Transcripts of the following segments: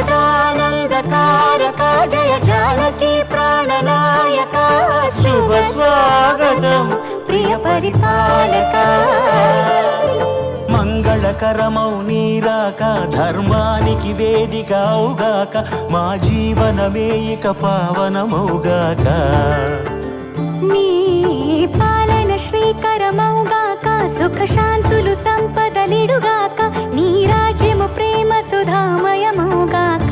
सदानन्दकारक जय जानकी प्राणनायक शुभ स्वागतं प्रिय परिपालक మంగళకరమౌ నీరాక ధర్మానికి వేదిక అవుగాక మా జీవనమే ఇక పావనమౌగాక నీ పాలన శ్రీకరమౌగాక సుఖ శాంతులు సంపదలిడుగాక నీ రాజ్యము ప్రేమ సుధామయమౌగాక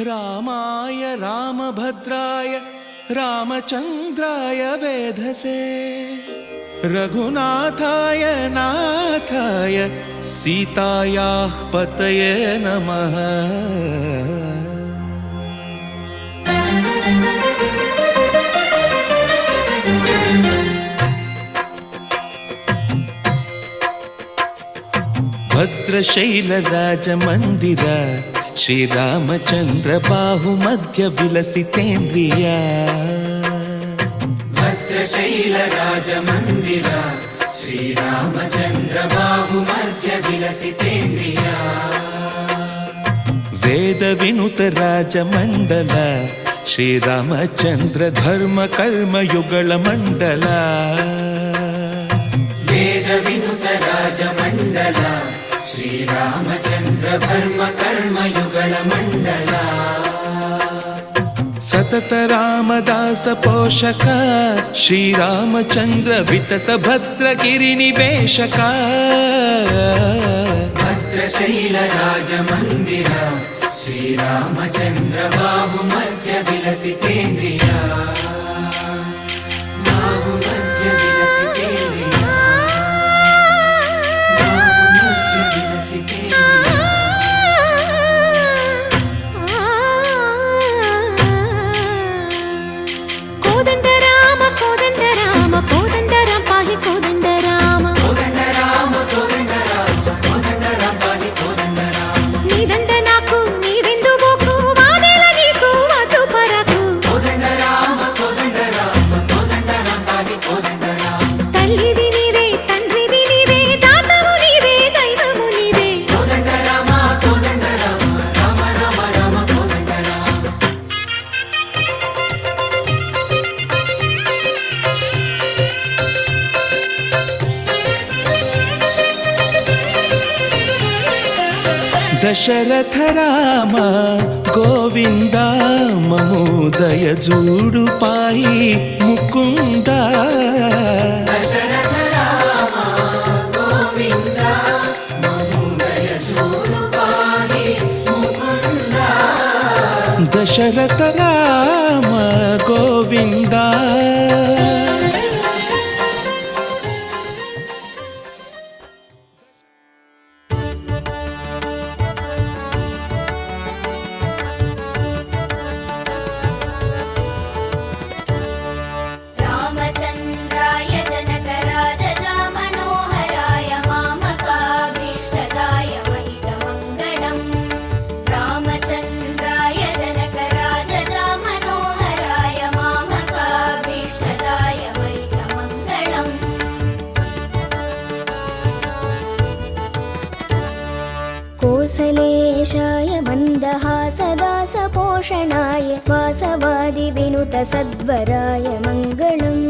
రామాయ రామభద్రాయ రామచంద్రాయ వేధసే रघुनाथाय नाथाय सीतायाः पतये नमः भद्रशैलराजमन्दिर श्रीरामचन्द्र बाहुमध्य विलसितेन्द्रिया भद्रशैलराजमन्दिर श्रीरामचन्द्र बाहुमध्य विलसितेन्द्रिया वेदविनुत राजमण्डल श्रीरामचन्द्र धर्म कर्म युगल मण्डल वेदविनुत राजमण्डल श्रीरामचन्द्र धर्म कर्म युगल मण्डल सतत रामदास पोषक श्रीरामचन्द्र वितत भद्रगिरि निवेशक भद्रशैलराजमन्दिर श्रीरामचन्द्र बाहुमध्य विलसितेन्द्रिया बाहुमध्य विलसितेन्द्रिया बाहुमध्य विलसितेन्द्रिया दशरथ राम गोविंद ममोदय जूडु पाई मुकुंद दशरथ राम गोविंद ममोदय जूडु पाई मुकुंद दशरथ राम गोविंद कोसलेशाय मन्दहासदास पोषणाय वासवादि विनुत सद्वराय मङ्गलम्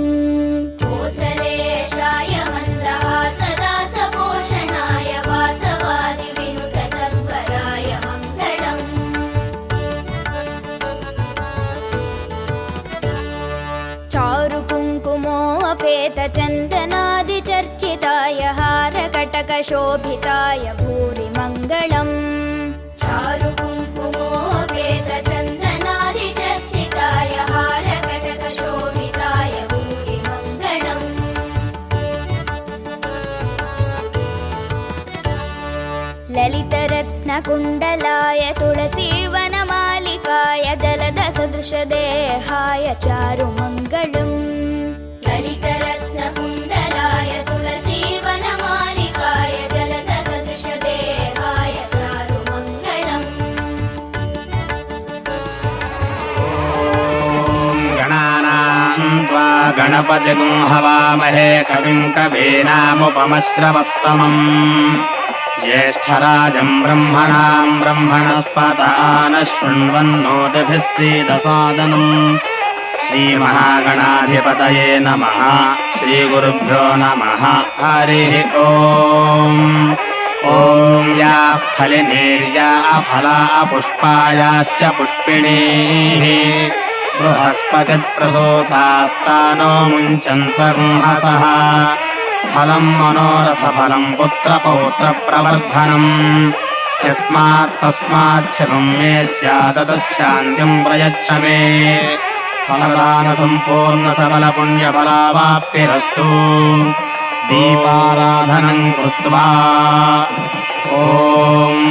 कोसलेशाय मन्दहासदास पोषणाय वासवादि विनुत सद्वराय मङ्गलम् चारु कुङ्कुमोऽपेत चन्दनादि चर्चिताय हारकटकशोभिताय भूरि मङ्गलम् चारु कुङ्कुमोऽपेत चन्दनादि चर्चिताय हारकटकशोभिताय भूरि मङ्गलम् ललितरत्नकुण्डलाय तुलसीवनमालिकाय जलदसदृशदेहाय चारु मङ्गलम् ललितरत्नकुण्डलाय तुलसीवनमालिकाय जलदसदृशदेहाय चारु मङ्गलम् गणानां त्वा गणपतिगुं हवामहे कविं कवीनामुपमश्रवस्तमम् ज्येष्ठराजम् ब्रह्मणाम् ब्रह्मणस्पतानः शृण्वन्नोतिभिः सीदसादनम् श्रीमहागणाधिपतये नमः। श्रीगुरुभ्यो नमः। हरिः ओम्। ॐ या फलिनीर्या फला पुष्पायाश्च पुष्पिणीः बृहस्पतिप्रसूतास्तानो मुञ्चन्तर्हसः फलम् मनोरथफलम् पुत्रपौत्रप्रवर्धनम् यस्मात्तस्माच्छिवम् मे स्यादतः शान्तिम् प्रयच्छ मे फलदानसम्पूर्णसबलपुण्यफलावाप्तिरस्तु दीपाराधनम् कृत्वा ॐ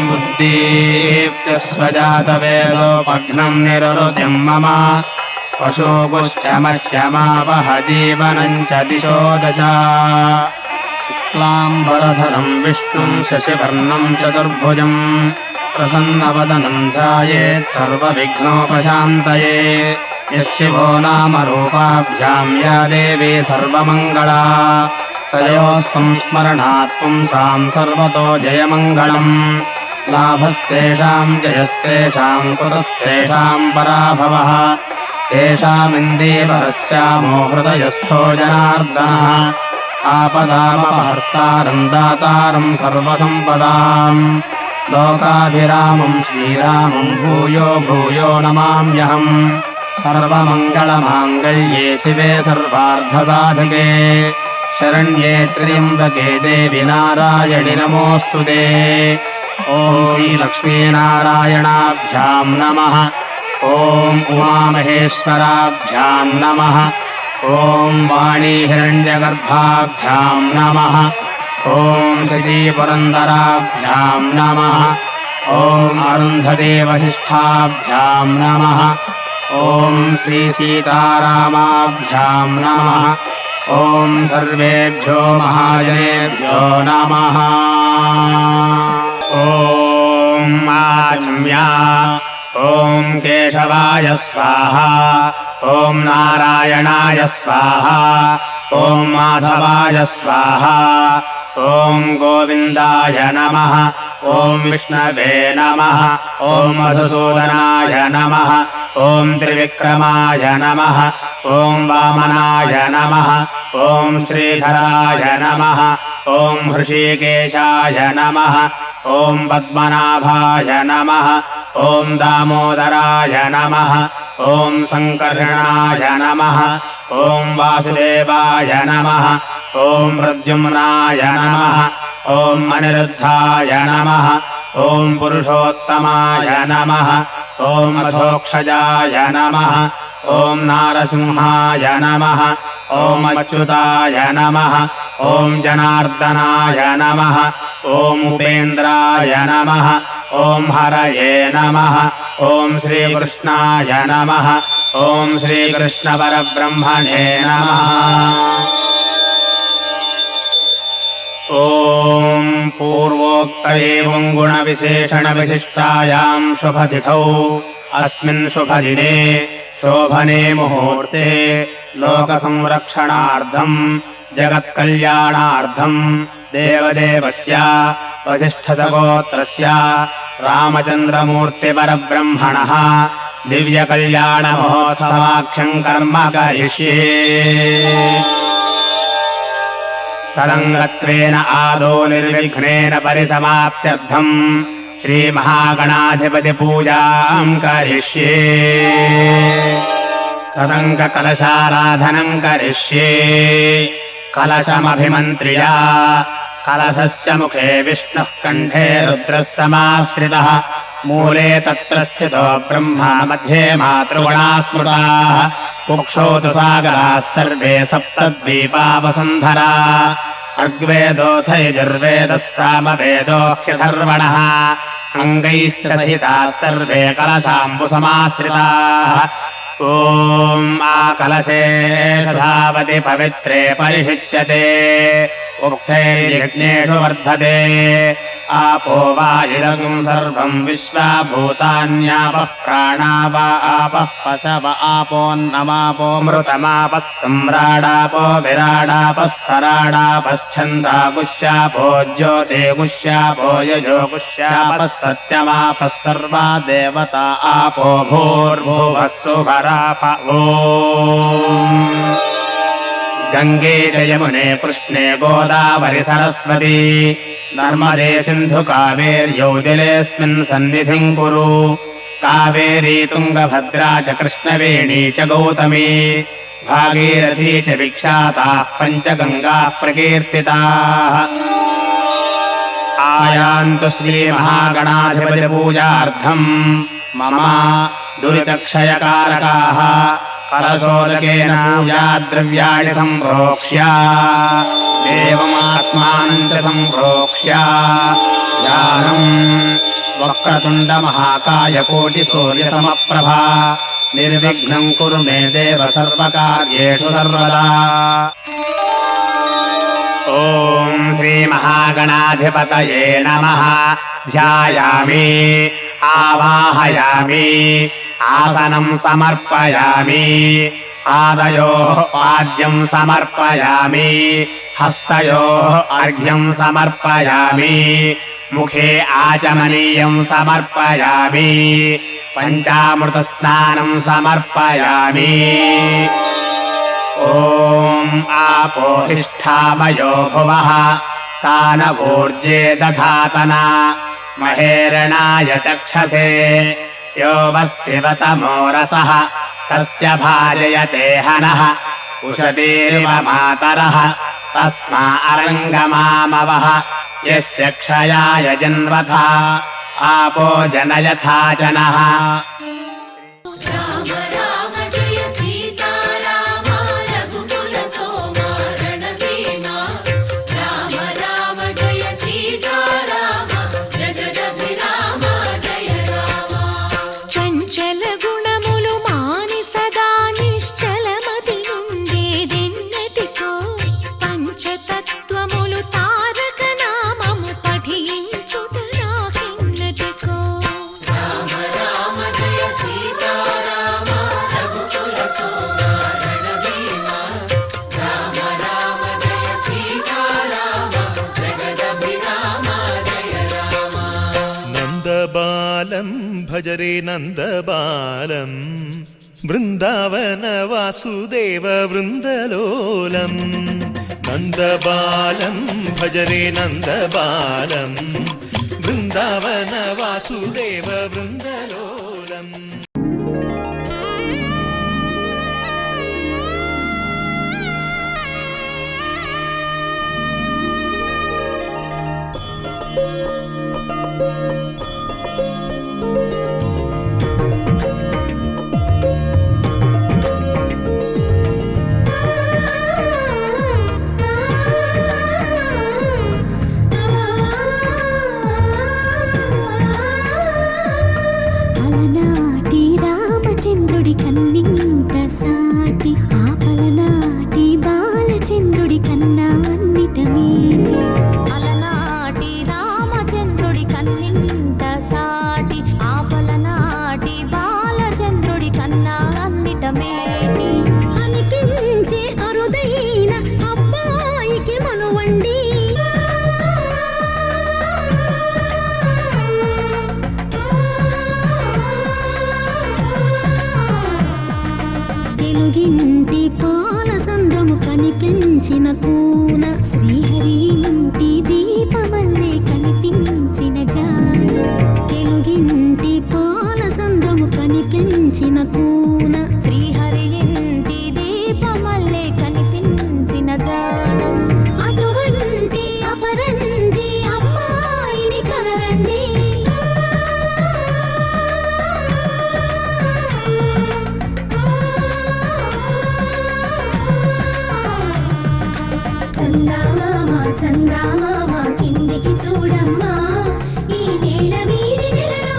बुद्धीप्यस्वजातवेदोपघ्नम् निरृतिम् मम पशुपुश्च मह्यमावह जीवनम् च दिशो दश शुक्लाम्बरधरम् विष्णुम् शशिवर्णम् चतुर्भुजम् प्रसन्नवदनम् ध्यायेत् सर्वविघ्नोपशान्तये यः शिवो नाम रूपाभ्याम् या देवी सर्वमङ्गला तयोः संस्मरणात् पुंसाम् सर्वतो जयमङ्गलम् लाभस्तेषाम् जयस्तेषाम् कुतस्तेषाम् पराभवः तेषामिन्दीवरस्यामो हृदयस्थो जनार्दनः आपदामपहर्तारम् दातारम् सर्वसम्पदाम् लोकाभिरामम् श्रीरामम् भूयो भूयो नमाम्यहम् सर्वमङ्गलमाङ्गल्ये शिवे सर्वार्धसाधके शरण्ये त्र्यम्बके देवि नारायणि नमोऽस्तु ते ॐ श्रीलक्ष्मीनारायणाभ्याम् नमः ॐ उमामहेश्वराभ्याम् नमः ॐ वाणीहिरण्यगर्भाभ्याम् नमः ॐ श्रीपुरन्दराभ्याम् नमः ॐ अरुन्धदेवशिष्ठाभ्याम् नमः ॐ श्रीसीतारामाभ्याम् नमः ॐ सर्वेभ्यो महाजनेभ्यो नमः ॐ आचम्या ॐ केशवाय स्वाहा ॐ नारायणाय स्वाहा ॐ माधवाय स्वाहा ॐ गोविन्दाय नमः ॐ विष्णवे नमः ॐ मधुसूदनाय नमः ॐ त्रिविक्रमाय नमः ॐ वामनाय नमः ॐ श्रीधराय नमः ॐ हृषीकेशाय नमः ॐ पद्मनाभाय नमः ॐ दामोदराय नमः ॐ सङ्कर्षणाय नमः ॐ वासुदेवाय नमः ॐ प्रद्युम्नाय नमः ॐ अनिरुद्धाय नमः ॐ पुरुषोत्तमाय नमः ॐ अधोक्षजाय नमः ॐ नारसिंहाय नमः ॐ अच्युताय नमः ॐ जनार्दनाय नमः ॐ उपेन्द्राय नमः ॐ हरये नमः ॐ श्रीकृष्णाय नमः ॐ श्रीकृष्णपरब्रह्मणे नमः ॐ पूर्वोक्त एवं गुणविशेषणविशिष्टायाम् शुभतिथौ अस्मिन् शुभदिने शोभने मुहूर्ते लोकसंरक्षणार्थम् जगत्कल्याणार्थम् देवदेवस्य वसिष्ठसगोत्रस्य रामचन्द्रमूर्तिपरब्रह्मणः दिव्यकल्याणमहोत्सवाख्यम् कर्म करिष्ये तदङ्गत्वेन आदौ निर्विघ्नेन परिसमाप्त्यर्थम् श्रीमहागणाधिपतिपूजाम् करिष्ये तदङ्गकलशाराधनम् करिष्ये कलशमभिमन्त्र्य कलशस्य मुखे विष्णुः कण्ठे रुद्रः समाश्रितः मूले तत्र स्थितो ब्रह्मा मध्ये मातृगुणाः स्मृताः कुक्षौ तु सागराः सर्वे सप्तद्वीपावसुन्धरा ऋग्वेदोऽथ यजुर्वेदः सामवेदोऽख्यथर्वणः अङ्गैश्च सहिताः सर्वे कलशाम्बुसमाश्रिताः ॐ आकलशे धावति पवित्रे परिषिच्यते उक्तैर्यज्ञेषु वर्धते आपो वा इदगुं सर्वं विश्वाभूतान्यापः प्राणा वा आपः पशव आपोऽन्नमापो मृतमापः सम्राडापो विराडापः स्वराडापश्छन्दागुष्यापो ज्योतिगुष्यापो यजोगुष्यापः सत्यमापः सर्वा देवता आपो भूर्भुवः सुवराप ॐ गंगे च यमुने कृष्णे गोदावरि सरस्वती नर्मदे सिन्धु कावेर्यौ जलेऽस्मिन् सन्निधिं कुरु कावेरी तुङ्गभद्रा च कृष्णवेणी च गौतमी भागीरथी च विख्याताः पञ्चगङ्गाः प्रकीर्तिताः आयान्तु श्रीमहागणाधिपतिपूजार्थम् मम दुरितक्षयकारकाः कलशोदकेन पूजाद्रव्याणि सम्प्रोक्ष्य देवमात्मानं च सम्प्रोक्ष्य ध्यानम् वक्रतुण्डमहाकायकोटिसूर्यसमप्रभा निर्विघ्नं कुरु मे देव सर्वकार्येषु सर्वदा। ॐ श्रीमहागणाधिपतये नमः। ध्यायामि आवाहयामि आसनं समर्पयामि पादयोः पाद्यं समर्पयामि हस्तयोः अर्घ्यं समर्पयामि मुखे आचमनीयं समर्पयामि पञ्चामृतस्नानं समर्पयामि। ॐ आपोहिष्ठामयो भुवः तानवूर्जे दधातना महेरणाय चक्षसे यो वः शिवतमो रसः तस्य भाजयते हनः उशतीर्व मातरः तस्मा अरङ्गमामवः यस्य क्षयाय जन्मथा आपो जनयथा जनः। राम राम जय सीता राम रघुकुल सोमा रणभीमा राम राम जय सीता राम जगदभिराम जय राम। चञ्चल गुणमुलु मानि सदा निश्चलमति నుండేదెన్నటికో పంచతత్వములు తారక నామము పఠించుట నాకెన్నటికో। రామ రామ జయ సీతా రామ రఘుకుల సోమ రణభీమా రామ రామ జయ సీతా రామ జగదభిరామ జయ రామ। నందబాలం భజరే నందబాలం బృందావన వాసుదేవ వృందలోలం నందబాలం భజరే నందబాలం బృందావన వాసుదేవ వృందలోలం। అలనాటి రామచంద్రుడి కన్నింత సాటి ఆపలనాటి బాలచంద్రుడి కన్నా అన్నిట మేటి। అలనాటి రామచంద్రుడి కన్నింత సాటి ఆపలనాటి బాలచంద్రుడి కన్నా అన్నిట మేటి అనిపించే అరుదైన అబ్బాయికి మనువండి। తెలుగింటి పాల సంద్రము కనిపించిన కూన శ్రీహరి ఇంటి దీపమల్లే కనిపించిన జాన। తెలుగింటి పాల సంద్రము కనిపించిన కూన శ్రీహరి ఇంటి దీపమల్లే కనిపించిన జాన। అటువంటి అపరంజి అమ్మాయిని కనరండి। చందామామ కిందికి చూడమ్మా ఈ నేల వీడి నెలలో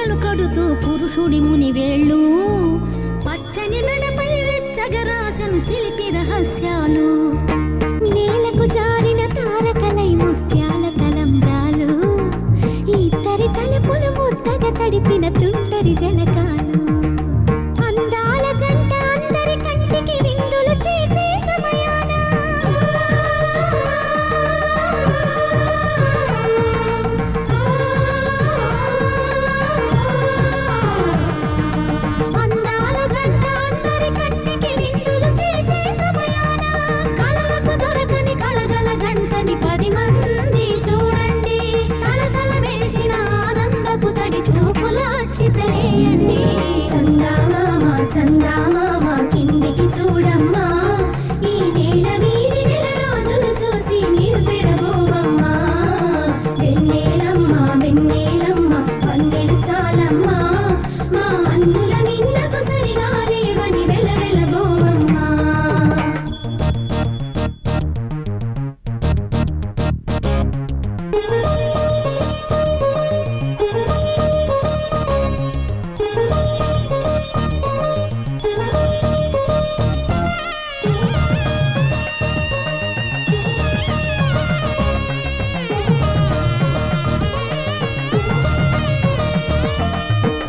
పూజలు కడుతూ పురుషుడి ముని వేళ్ళు పచ్చని మెడపై వెచ్చగరాసను చిలిపి రహస్యాలు నేలకు జారిన తారకలై ముత్యాల తలంబ్రాలు ఇద్దరి తలుపులు ముద్దగా తడిపిన తుంటరి జలకాలు అందాల జంట అందరి కంటికి విందులు చేసే సమయాన అందాల జంట అందరి కంటికి విందులు చేసే సమయాన కళలకు దొరకని కళగల జంటని 10 మంది చూడండి కళకళ మెరిసిన ఆనందపు తడి చూపుల అక్షితలేయండి చందామామ చందామామ కిందికి చూడమ్మా ఈ నేల వీధి నెల రోజులు చూసి నీవు పెరబోవమ్మా వెన్నెలమ్మ వెన్నెలమ్మ వన్నెలు చాలమ్మా మా అన్నుల మిన్నకు సరిగా లేవని వెలవెలబోవమ్మా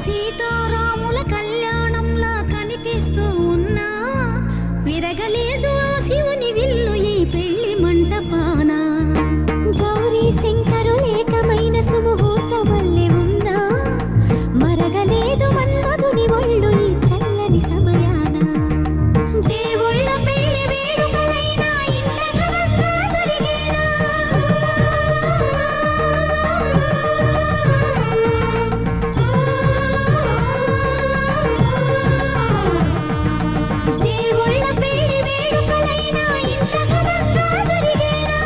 సీతారాముల కళ్యాణంలా కనిపిస్తూ ఉన్నా విరగలేదు ఆ శివుని విల్లు ఈ పెళ్లి మంటపాన గౌరీ శంకరులేకమైన సుముహూర్త వల్లే ఉన్నా మరగలేదు మన్మధుని ఒళ్ళు ఈ చల్లని సమయాన దేవుళ్ళ పెళ్లి వేడుకలైనా ఇంత ఘనంగా జరిగేనా దేవుళ్ళ పెళ్లి వేడుకలైనా ఇంత ఘనంగా జరిగేనా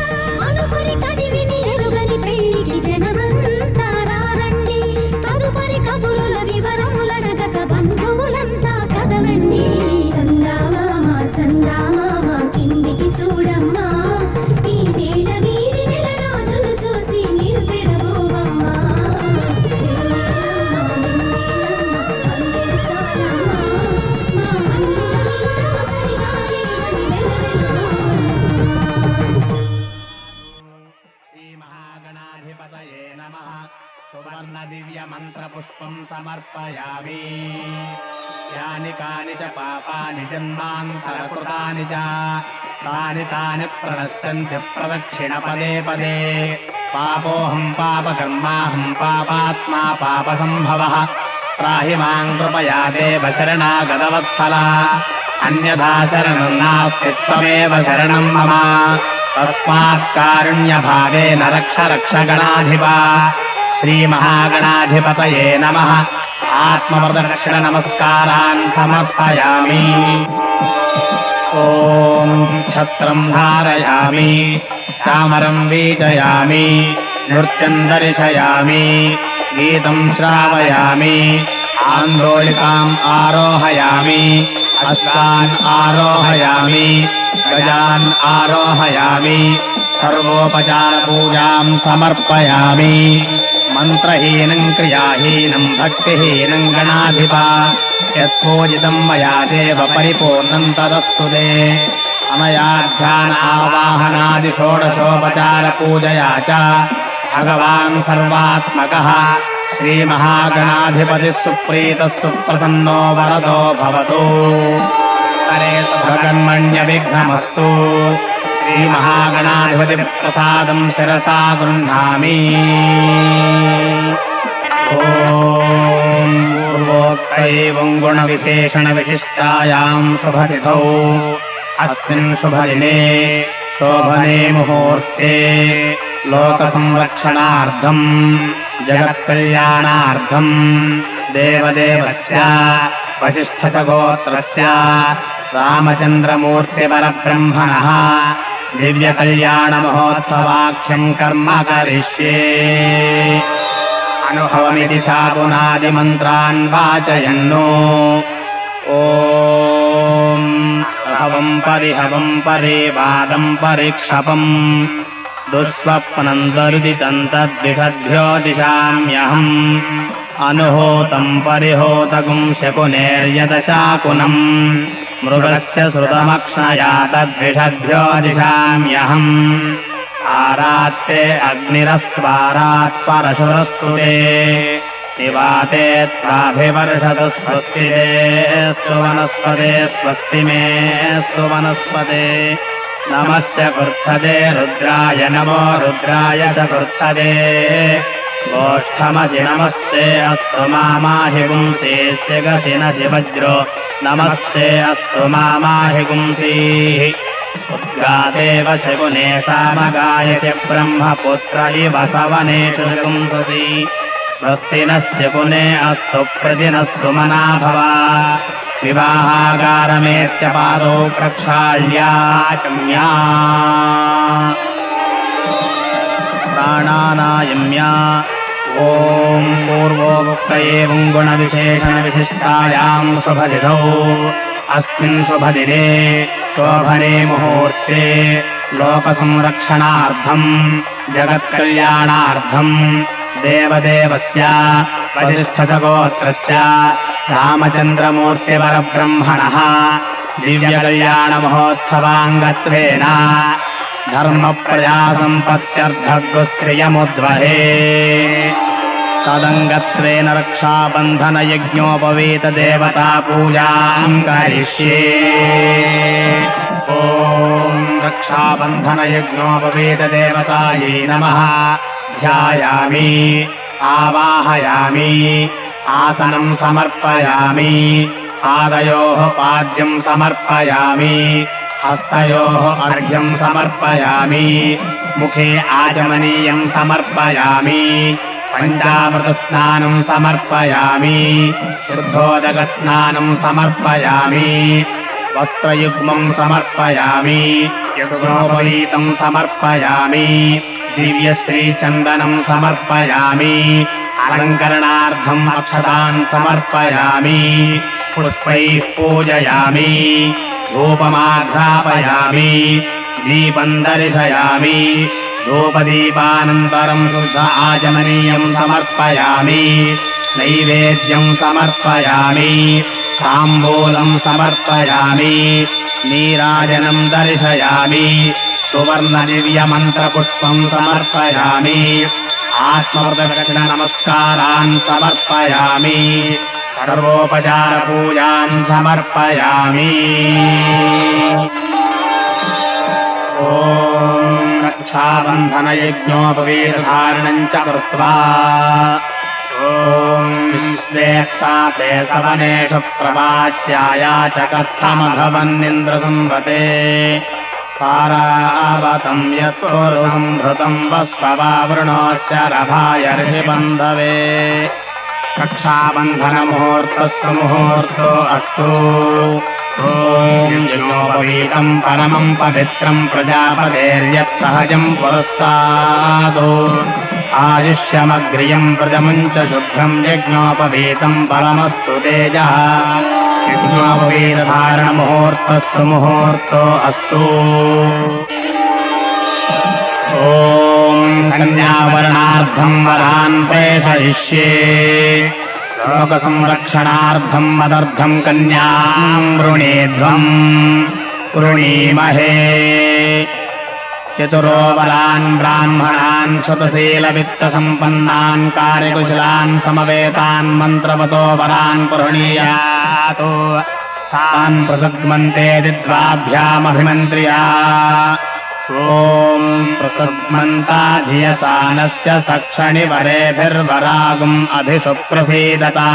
అనుకుని కదివిని ఎరుగని పెళ్లికి జనమంతా రారండి తదుపరి కబురుల వివరములడగక బంధువులంతా కదలండి చందామామ చందామామ కిందికి చూడమ్మా ఈ నేల వీధి నెల రోజులు చూసి నీవు పెరబోవమ్మా వెన్నెలమ్మ వెన్నెలమ్మ వన్నెలు చాలమ్మా మా అన్నుల మిన్నకు సరిగా లేవని వెలవెలబోవమ్మా శ్రీ మహాగణాధిపతయే నమః సువర్ణ దివ్య మంత్ర పుష్పం సమర్పయామి యాని కాని చ పాపాని జన్మాంతరకృతాని చ తాని తాని ప్రణశ్యంతి ప్రదక్షిణ పదే పదే పాపోహం పాపకర్మాహం పాపాత్మా పాపసంభవః త్రాహి మాం కృపయా దేవ శరణాగతవత్సల అన్యథా శరణం నాస్తి త్వమేవ శరణం మమ తస్మాత్ కారుణ్యభావేన రక్ష రక్ష గణాధిప శ్రీ మహాగణాధిపతయే నమః ఆత్మప్రదక్షిణ నమస్కారాన్ సమర్పయామి ఓం ఛత్రం ధారయామి చామరం వీజయామి నృత్యం దర్శయామి గీతం శ్రావయామి ఆందోళికాం ఆరోహయామి అష్టాన్ ఆరోహయామి గజాన్ ఆరోహయామి సర్వోపచార పూజాం సమర్పయామి మంత్రహీనం క్రియాహీనం భక్తిహీనం గణాధిప యత్పూజితం మయా దేవ పరిపూర్ణం తదస్తు తే అనయా ధ్యాన ఆవాహనాది షోడశోపచార పూజయా చ భగవాన్ సర్వాత్మకః శ్రీ మహాగణాధిపతి సుప్రీత సుప్రసన్నో వరదో భవతు కరే సర్వకర్మణ్య విఘ్నమస్తు శ్రీ మహాగణాధిపతి ప్రసాదం శిరసా గృహ్ణామి ఓం పూర్వోక్తైవం గుణ విశేషణ విశిష్టాయాం శుభతిథౌ అస్మిన్ శుభదినే శోభనే ముహూర్తే లోక సంరక్షణార్థం జగత్కళ్యాణార్థం దేవదేవస్య వశిష్ఠసగోత్రస్య రామచంద్రమూర్తి పరబ్రహ్మణః దివ్య కళ్యాణ మహోత్సవాఖ్యం కర్మ కరిష్యే అనుభవమితి సాధునాది మంత్రాన్ వాచయన్నో ఓం హవం పరిహవం పరివాదం పరిక్షపం దుస్వప్నం దరుదితం తద్విషద్భ్యో దిశామ్యహం अनुहोतम् परिहोतगुं शकुनेर्यदशाकुनम् मृगस्य श्रुतमक्ष्णया तद्विषद्भ्यो दिशाम्यहम् आरात्ते अग्निरस्त्वारात् परशुरस्तु ते निवाते त्वाभिवर्षतु स्वस्ति तेऽस्तु वनस्पते स्वस्ति मेऽस्तु वनस्पते नमस्य कृत्सदे रुद्राय नमो रुद्राय च कृत्सदे गोष्ठमसि नमस्ते अस्तु मामाहि पुंसीस्य गसिनसि वज्रो नमस्ते अस्तु मामाहि पुंसीः उद्गादेव शकुने सामगायसि ब्रह्मपुत्र इव सवनेषु शकुंससि स्वस्ति नः शकुने अस्तु प्रतिनः सुमना भव विवाहागारमेत्यपादौ प्रक्षाళ్याचम्या प्राणानायम्या ॐ पूर्वोक्त एवं गुणविशेषणविशिष्टायां शुभतिथौ अस्मिन् शुभदिने शोभने मुहूर्ते लोकसंरक्षणार्थं जगत्कल्याणार्थं देवदेवस्य वसिष्ठसगोत्रस्य रामचन्द्रमूर्तिपरब्रह्मणः दिव्यकल्याणमहोत्सवाङ्गत्वेन धर्मप्रजासम्पत्त्यर्थगुस्त्रियमुद्वहे तदङ्गत्वेन रक्षाबन्धनयज्ञोपवीतदेवतापूजां करिष्ये ॐ रक्षाबन्धनयज्ञोपवीतदेवतायै नमः ध्यायामि आवाहयामि आसनं समर्पयामि पादयोः पाद्यं समर्पयामि हस्तयोः अर्घ्यं समर्पयामि मुखे आचमनीयं समर्पयामि पञ्चामृतस्नानं समर्पयामि शुद्धोदकस्नानं समर्पयामि वस्त्रयुग्मं समर्पयामि यज्ञोपवीतं समर्पयामि दिव्यश्रीचन्दनं समर्पयामि अलङ्करणार्थम् अक्षतान् समर्पयामि पुष्पैः पूजयामि धूपमाघ्रापयामि दीपं दर्शयामि धूपदीपानन्तरं शुद्ध आचमनीयं समर्पयामि नैवेद्यं समर्पयामि ताम्बूलं समर्पयामि नीराजनं दर्शयामि सुवर्णदिव्यमन्त्रपुष्पं समर्पयामि आत्मप्रदक्षिणनमस्कारान् समर्पयामि सर्वोपचारपूजां समर्पयामि ॐ रक्षाबन्धनयज्ञोपवीतधारणं च कृत्वा ॐ विश्वेत्ताते सवनेषु प्रवाच्याया च कथमभवन्निन्द्रसंवते पारावतं यत्पुरुसंहृतं वस्ववावृणोऽस्य रभाय ऋषिबन्धवे रक्षाबन्धनमुहूर्तस्य मुहूर्तो अस्तु ॐ यज्ञोपवीतं परमं पवित्रं प्रजापतेर्यत्सहजं पुरस्तात् आयुष्यमग्र्यं प्रजमुं च शुभ्रं यज्ञोपवीतं परमस्तु तेजः यज्ञोपवीतधारणमुहूर्तस्य मुहूर्तो अस्तु ॐ कन्यावरणार्थं वरान् प्रेषयिष्ये लोकसंरक्षणार्थं मदर्थं कन्यां वृणीध्वं वृणीमहे चतुरो बलान् ब्राह्मणान् क्षुतशीलवित्तसम्पन्नान् कार्यकुशलान् समवेतान् मन्त्रवतो वरान् पुरणीयातो तान् प्रसुग्मन्ते दिद्वाभ्यामभिमन्त्र्या ॐ प्रसुग्मन्ता धियसानस्य सक्षणिवरेभिर्वरागुम् अभिसुप्रसीदता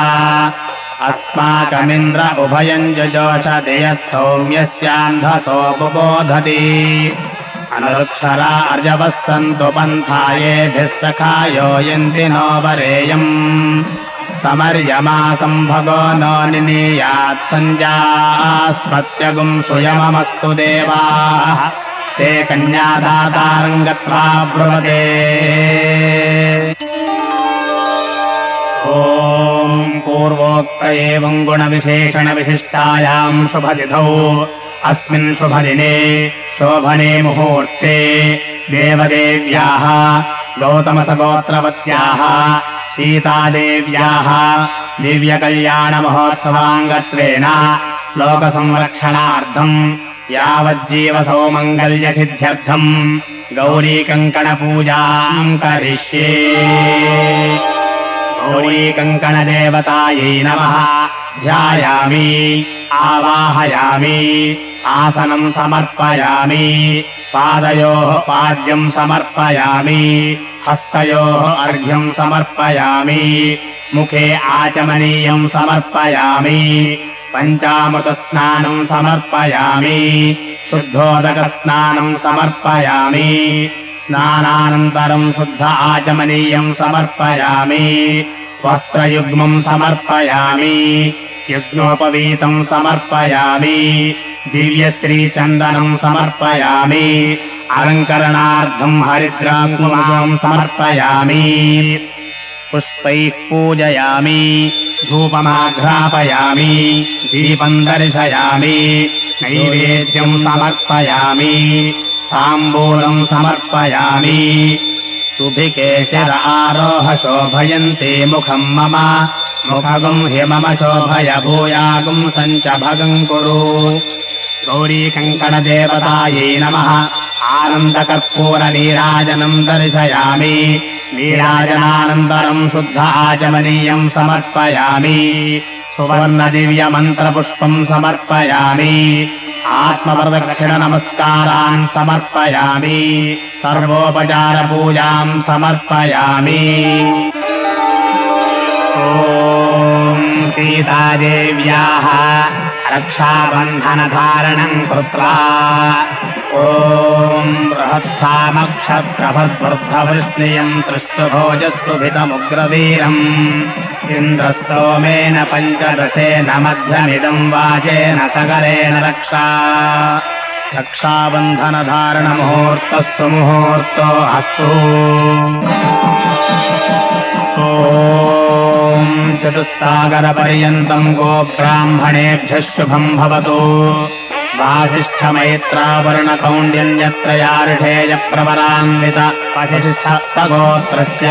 अस्माकमिन्द्र उभयम् जजोषति यत्सौम्यस्यान्धसो बुबोधति अनुक्षरा अर्जवः सन्तु पन्थायेभिः सखायो यन्ति नो वरेयम् समर्यमा सम्भगो नो निनीयात् सञ्जास्पत्यगुम् सुयममस्तु देवाः ते कन्यादातारम् गत्वा ब्रुवते ॐ पूर्वोक्त एवम् गुणविशेषणविशिष्टायाम् शुभतिथौ अस्मिन् शुभदिने शोभने मुहूर्ते देवदेव्याः गौतमसगोत्रवत्याः सीतादेव्याः दिव्यकल्याणमहोत्सवाङ्गत्वेन लोकसंरक्षणार्थम् यावज्जीवसौ मङ्गल्यसिद्ध्यर्थम् गौरीकङ्कणपूजाम् करिष्ये। गौरीकङ्कणदेवतायै नमः। ध्यायामि आवाहयामि आसनम् समर्पयामि पादयोः पाद्यम् समर्पयामि हस्तयोः अर्घ्यम् समर्पयामि मुखे आचमनीयम् समर्पयामि पञ्चामृतस्नानम् समर्पयामि शुद्धोदकस्नानम् समर्पयामि स्नानानन्तरम् शुद्ध आचमनीयम् समर्पयामि वस्त्रयुग्मम् समर्पयामि युग्मोपवीतम् समर्पयामि दिव्यश्रीचन्दनम् समर्पयामि अलङ्करणार्थम् हरिद्राकुङ्कुमम् समर्पयामि पुष्पैः पूजयामि धूपमाघ्रापयामि दीपम् दर्शयामि नैवेद्यम् समर्पयामि ताम्बूलम् समर्पयामि सुभिकेशिर आरोह शोभयन्ते मुखम् मम मुखगम् हि मम शोभय भूयागुम् सञ्चभगम् कुरु। गौरीकङ्कणदेवतायै नमः। आनन्दकर्पूरनीराजनम् दर्शयामि नीराजनानन्तरम् शुद्ध आचमनीयम् समर्पयामि सुवर्णदिव्यमन्त्रपुष्पम् समर्पयामि आत्मप्रदक्षिणनमस्कारान् समर्पयामि सर्वोपचारपूजाम् समर्पयामि। ॐ सीतादेव्याः रक्षाबन्धनधारणम् कृत्वा ॐ बृहत्सामक्षत्रभद्वर्धवृष्णियम् तृष्टुभोजस्सुभितमुग्रवीरम् इन्द्रस्तोमेन पञ्चदशेन मध्यमिदम् वाजेन सगरेण रक्षा। रक्षाबन्धनधारणमुहूर्तस्तु मुहूर्तो अस्तु। ॐ चतुस्सागरपर्यन्तम् गोब्राह्मणेभ्यः शुभम् भवतु। वासिष्ठमैत्रावरुणकौण्डिन्यत्रयार्षेयप्रवरान्वित वसिष्ठ सगोत्रस्य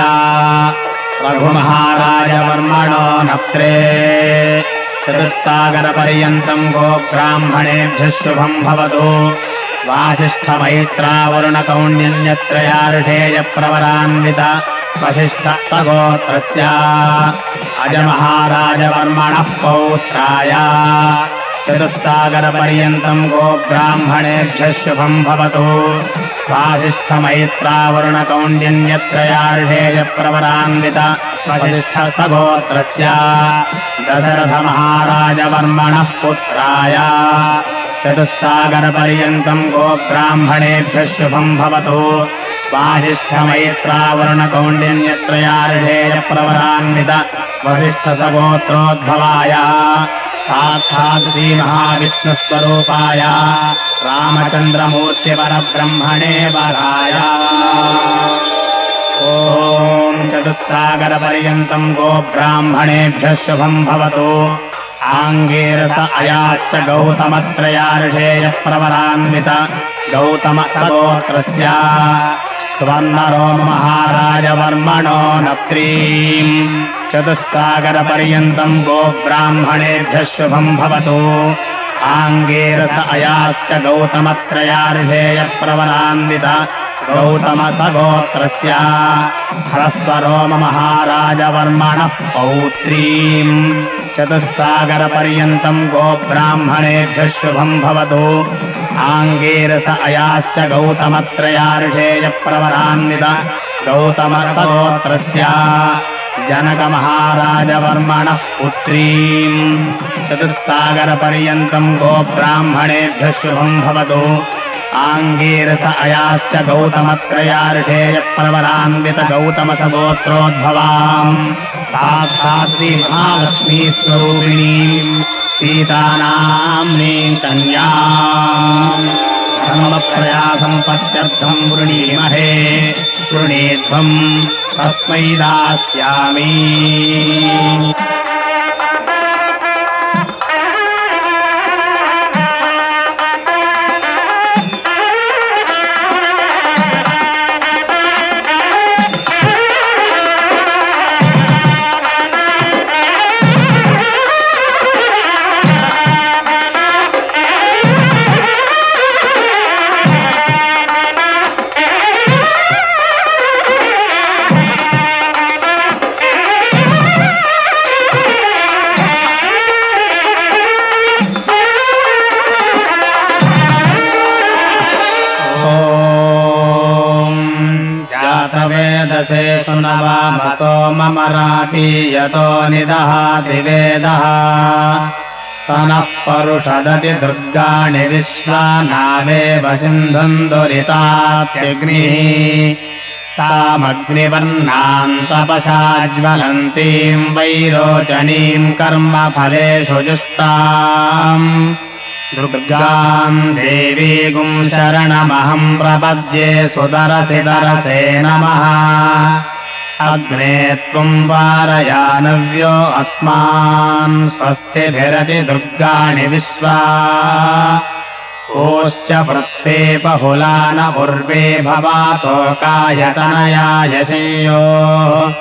रघुमहाराजवर्मणो नप्त्रे। चतुस्सागरपर्यन्तम् गोब्राह्मणेभ्यः शुभम् भवतु। वासिष्ठमैत्रावरुणकौण्डिन्यत्रयार्षेयप्रवरान्वित वसिष्ठ सगोत्रस्य अजमहाराजवर्मणः पौत्राय। चतुस्सागरपर्यन्तम् गोब्राह्मणेभ्यः शुभम् भवतु। वासिष्ठमैत्रावरुणकौण्डिन्यत्रयार्षेयप्रवरान्वित वसिष्ठ सगोत्रस्य दशरथमहाराजवर्मणः पुत्राय। चतुस्सागरपर्यन्तम् गोब्राह्मणेभ्यः शुभम् भवतु। वासिष्ठमैत्रावरुणकौण्डिन्यत्रयार्षेयप्रवरान्वित वसिष्ठसगोत्रोद्भवाय साक्षात् श्रीमहाविष्णुस्वरूपाय रामचन्द्रमूर्तिपरब्रह्मणे वराय। ॐ चतुस्सागरपर्यन्तम् गोब्राह्मणेभ्यः शुभम् भवतु। आङ्गीरस अयाश्च गौतमत्रयार्षेयप्रवरान्वित गौतमसगोत्रस्य स्वर्णरोममहाराजवर्मणो नप्त्रीम्। चतुस्सागरपर्यन्तम् गोब्राह्मणेभ्यः शुभम् भवतु। आङ्गीरस अयाश्च गौतमत्रयार्षेयप्रवरान्वित गौतमसगोत्रस्य ह्रस्वरोममहाराजवर्मणः पौत्रीम्। चतुस्सागरपर्यन्तम् गोब्राह्मणेभ्यः शुभम् भवतु। आङ्गीरस अयाश्च गौतमत्रयार्षेयप्रवरान्वित गौतमसगोत्रस्य जनकमहाराजवर्मणः पुत्रीम्। चतुस्सागरपर्यन्तम् गोब्राह्मणेभ्यः शुभम् भवतु। आङ्गीरस अयाश्च गौतमत्रयार्षेयप्रवरान्वित गौतमसगोत्रोद्भवाम् साक्षात् महालक्ष्मीस्वरूपिणीम् सीतानाम्नीम् कन्याम् धर्मप्रयासम्पत्यर्थम् वृणीमहे वृणीध्वम् तस्मै दास्यामि। वेदसेषु न वामसो ममराति यतो निदहाति वेदः स नः परुषदति दुर्गाणि विश्वानावेव सिन्धुम् दुरितात्यग्निः तामग्निवर्णाम् तपसा ज्वलन्तीम् वैरोचनीम् कर्मफलेषु जुष्टाम् दुर्गाम् देवीगुम् शरणमहम् प्रपद्ये सुतरसि तरसे नमः अग्ने त्वम् वारयानव्यो अस्मान् स्वस्तिभिरति दुर्गाणि विश्वा ओश्च पृथ्वी बहुलान उर्वे भवातोकायतनयाय संयोः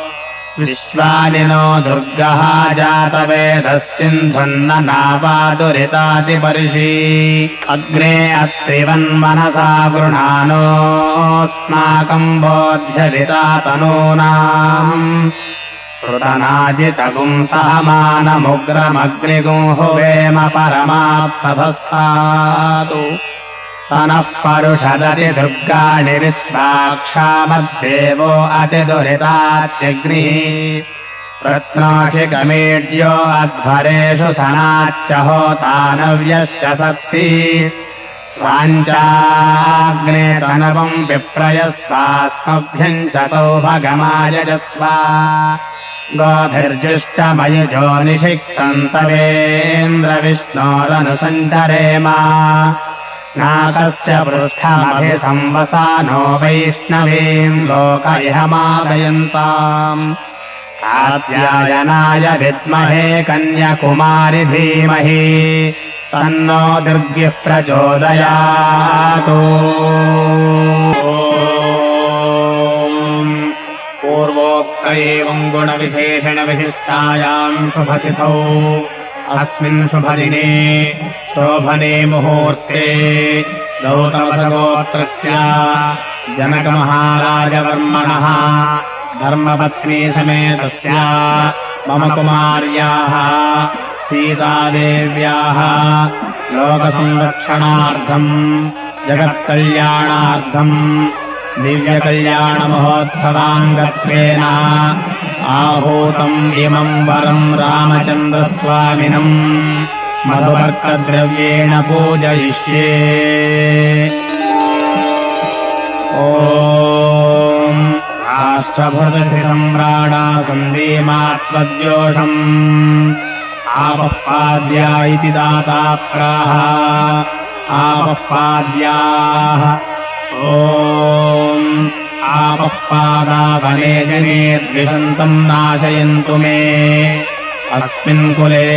विश्वानि नो दुर्गः जातवेदः सिन्धुन्न नावादुरितातिपर्षि अग्ने अत्रिवन्मनसा गृणानोऽस्माकम् बोध्यविता तनूनाम् पृतनाजितगुम् सहमानमुग्रमग्निगुम् हुवेम परमात्सधस्थातु स नः परुषदति दुर्गाणि विश्वाक्षामद्देवो अतिदुरितात्यग्निः रत्नाशिकमेड्यो अध्वरेषु सनाच्च होतानव्यश्च सत्सि स्वाञ्चाग्ने तनवम् विप्रयस्वास्मभ्यम् च सौभगमायजस्व गोभिर्जुष्टमयुजो निषिक्तम् तवेन्द्रविष्णोरनुसञ्चरेम नाकस्य पृष्ठमभिसंवसानो वैष्णवीम् लोक इह मादयन्ताम् कात्यायनाय विद्महे कन्याकुमारि धीमहि तन्नो दुर्गिः प्रचोदयातु पूर्वोक्त एवम् गुणविशेषणविशिष्टायाम् शुभतिथौ अस्मिन् शुभदिने शोभने मुहूर्ते गौतमसगोत्रस्य जनकमहाराजवर्मणः धर्मपत्नी समेतस्य मम कुमार्याः सीतादेव्याः लोकसंरक्षणार्थम् जगत्कल्याणार्थम् दिव्यकल्याणमहोत्सवाङ्गत्वेन आहूतम् इमम् वरम् रामचन्द्रस्वामिनम् मधुपर्कद्रव्येण पूजयिष्ये ॐ राष्ट्रभृतशिसम्राडा सन्धीमात्मद्योषम् आपःपाद्या इति दाता प्राह आपःपाद्याः ॐ आपःपादावने जने द्विषन्तम् नाशयन्तु मे अस्मिन् कुले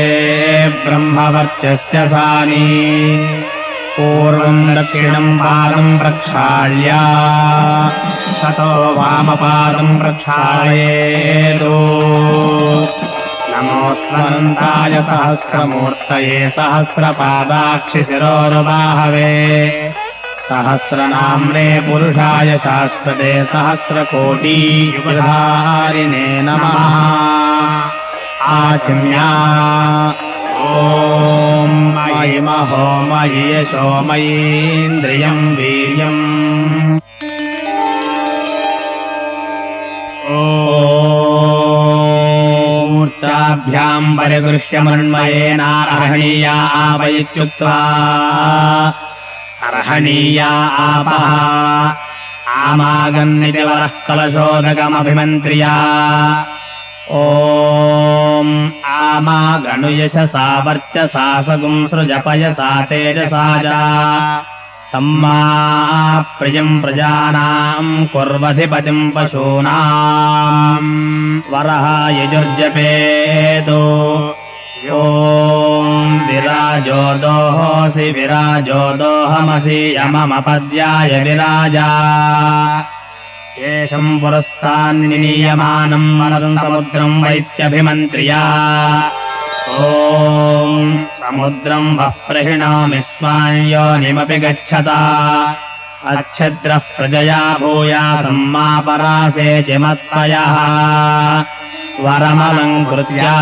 ब्रह्मवर्चस्य सानी पूर्वम् दक्षिणम् पादम् प्रक्षाल्य ततो वामपादम् प्रक्षालयेतु नमोऽस्त्वनन्ताय सहस्रमूर्तये सहस्रपादाक्षिशिरोरुबाहवे सहस्रनाम्ने पुरुषाय शाश्वते सहस्रकोटियुगधारिणे नमः आचिम्या ॐ मयि महो मयि यशो मयीन्द्रियम् वीर्यम् ऊर्चाभ्याम् परिगृह्य मृण्मयेनार्हणीया आवैत्युक्त्वा अर्हणीया आपः आमागन्निति वरः कलशोदकमभिमन्त्र्या ॐ आमागणुयशसा वर्चसा सगुं सृजपयसा तेजसा च तम्मा प्रियम् प्रजानाम् कुर्वधिपतिम् पशूनाम् वरः यजुर्जपेतो ॐ विराजो दोहोऽसि विराजो दोहमसि यममपद्याय विराजा येषम् पुरस्तान्निनीयमानम् मनसम् समुद्रम् वैत्यभिमन्त्र्या ॐ समुद्रम् वः प्रहिणोमि स्वायोनिमपि गच्छता अच्छिद्रः प्रजया भूयासम् मा परासे चिमत्पयः वरमलङ्कृत्या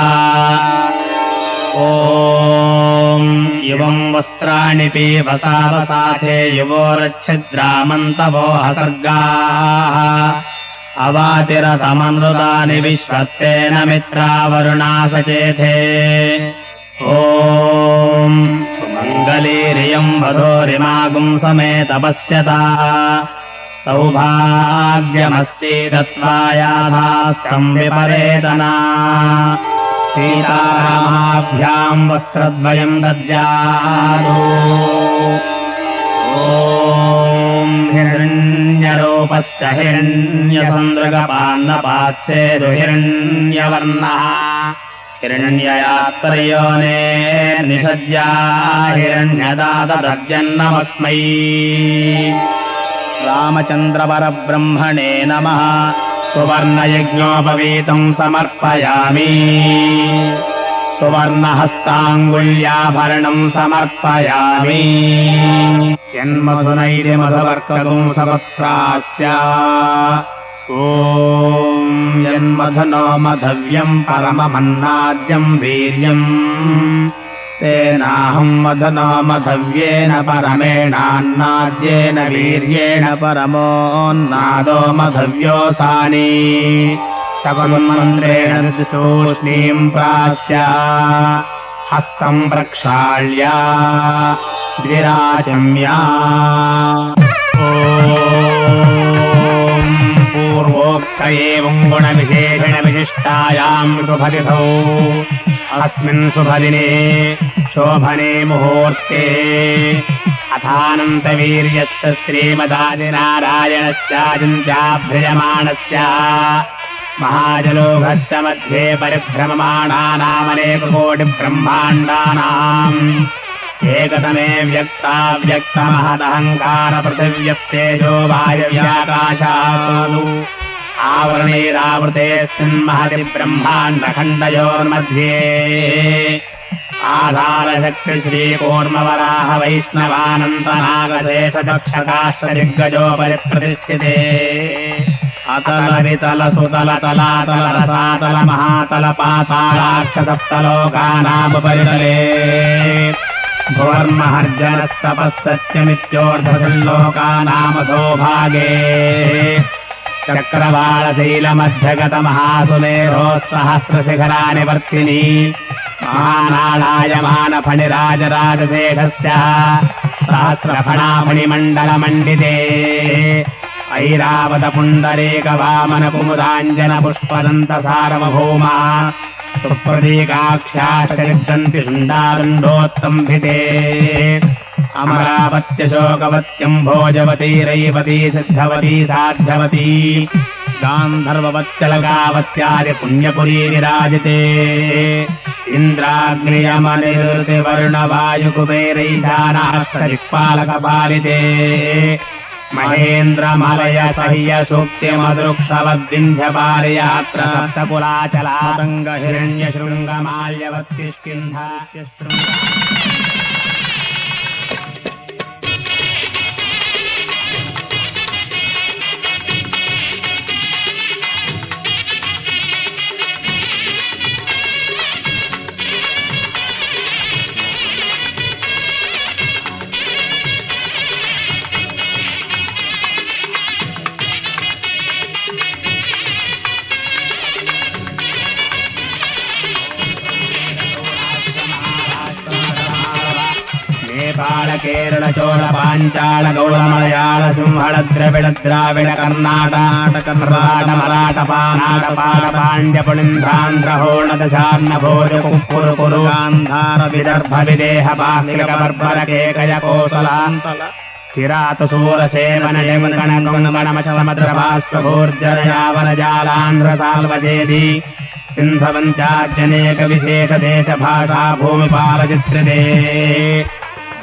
ॐ युवम् वस्त्राणि पीवसावसाथे युवोरच्छिद्रामन्तवो हसर्गाः अवातिरतमनृतानि विश्वत्तेन मित्रा वरुणा सचेथे ॐ सुमङ्गलीरियम् वधूरिमागुम् समेतपश्यता सौभाग्यमश्चेदत्वायाधास्तम् विपरेतना सीतारामाभ्याम् वस्त्रद्वयम् दद्यात् ॐ हिरण्यरूपस्य हिरण्यसन्द्रगपान्नपात्सेदु हिरण्यवर्णः हिरण्ययात्रयोने निषद्या हिरण्यदातदद्यन्नमस्मै रामचन्द्रपरब्रह्मणे नमः सुवर्णयज्ञोपवीतम् समर्पयामि सुवर्णहस्ताङ्गुल्याभरणम् समर्पयामि यन्मधुनैर्मधुवर्कगुम् सपत्रास्य ॐ यन्मधुनो मधव्यम् परममन्नाद्यम् वीर्यम् तेनाहम् मधुनो मधव्येन परमेणान्नाद्येन वीर्येण परमोन्नादो मधव्योऽसानि शकुन्मन्त्रेण तूष्णीम् प्रास्य हस्तम् प्रक्षाल्य द्विराचम्या पूर्वोक्त एवम् गुणविशेषणविशिष्टायाम् शुभतिथौ अस्मिन् शुभदिने शोभने मुहूर्ते अथानन्तवीर्यस्य श्रीमदादिनारायणस्याचिन्त्याभ्रियमाणस्य महाजलोघस्य मध्ये परिभ्रममाणानामनेककोटिब्रह्माण्डानाम् एकतमे व्यक्ताव्यक्तमहदहङ्कारपृथिव्यप्तेजो वायव्याकाशात् आवरणैरावृतेऽस्मिन्महति ब्रह्माण्डखण्डयोर्मध्ये आधारशक्ति श्रीकूर्मवराह वैष्णवानन्तनागशेषदक्षकाष्ठदिग्गजोपरि प्रतिष्ठिते अतल वितल सुतल तलातल रसातल महातल पातालाक्षसप्तलोकानामुपरितले भुवर्महर्जनस्तपः सत्यमित्योर्धसल्लोकानामधो भागे चक्रवाळशैलमध्यगतमहासुमेरोः सहस्रशिखरानि वर्तिनी महानाळायमानफणिराजराजशेषस्य सहस्रफणाफणिमण्डलमण्डिते ऐरावतपुण्डरीकवामनकुमुदाञ्जनपुष्पदन्तसार्वभौमा सुप्रतीकाख्याष्टनिर्दन्ति शुण्डादण्डोत्तम्भिते अमरावत्यशोकवत्यम् भोजवती रैवती सिद्धवती साध्यवती गान्धर्ववत्यलकावत्यादि पुण्यपुरी विराजते इन्द्राग्नियमनिर्तिवरुणवायुकुबेरैशानास्तदिक्पालकपालिते महेन्द्रमलय सह्य सूक्तिमदृक्षवद्विन्ध्यपारियात्र सप्तकुलाचलातङ्ग हिरण्यशृङ्गमाल्यवत्किष्किन्धास्यशृङ्ग नेपाल केरल चोल पाञ्चाल गौड़ मलयाळ सिंहळ द्रविड द्राविड कर्णाटक मराठ पानाट पाल पाण्ड्य पुलिन्ध्रान्ध्र होण दशार्न भोज कुक्कुर कुरु गान्धार विदर्भ विदेह बाह्लिक बर्बर केकय कोसलान्तल किरात सूरसेवन यमगण गणमचमद्रभास्वभूर्जर यावन जालान्ध्र साल्वचेदी सिन्धवञ्चाज्यनेक विशेष देश भाषा भूमिपाल चित्रिते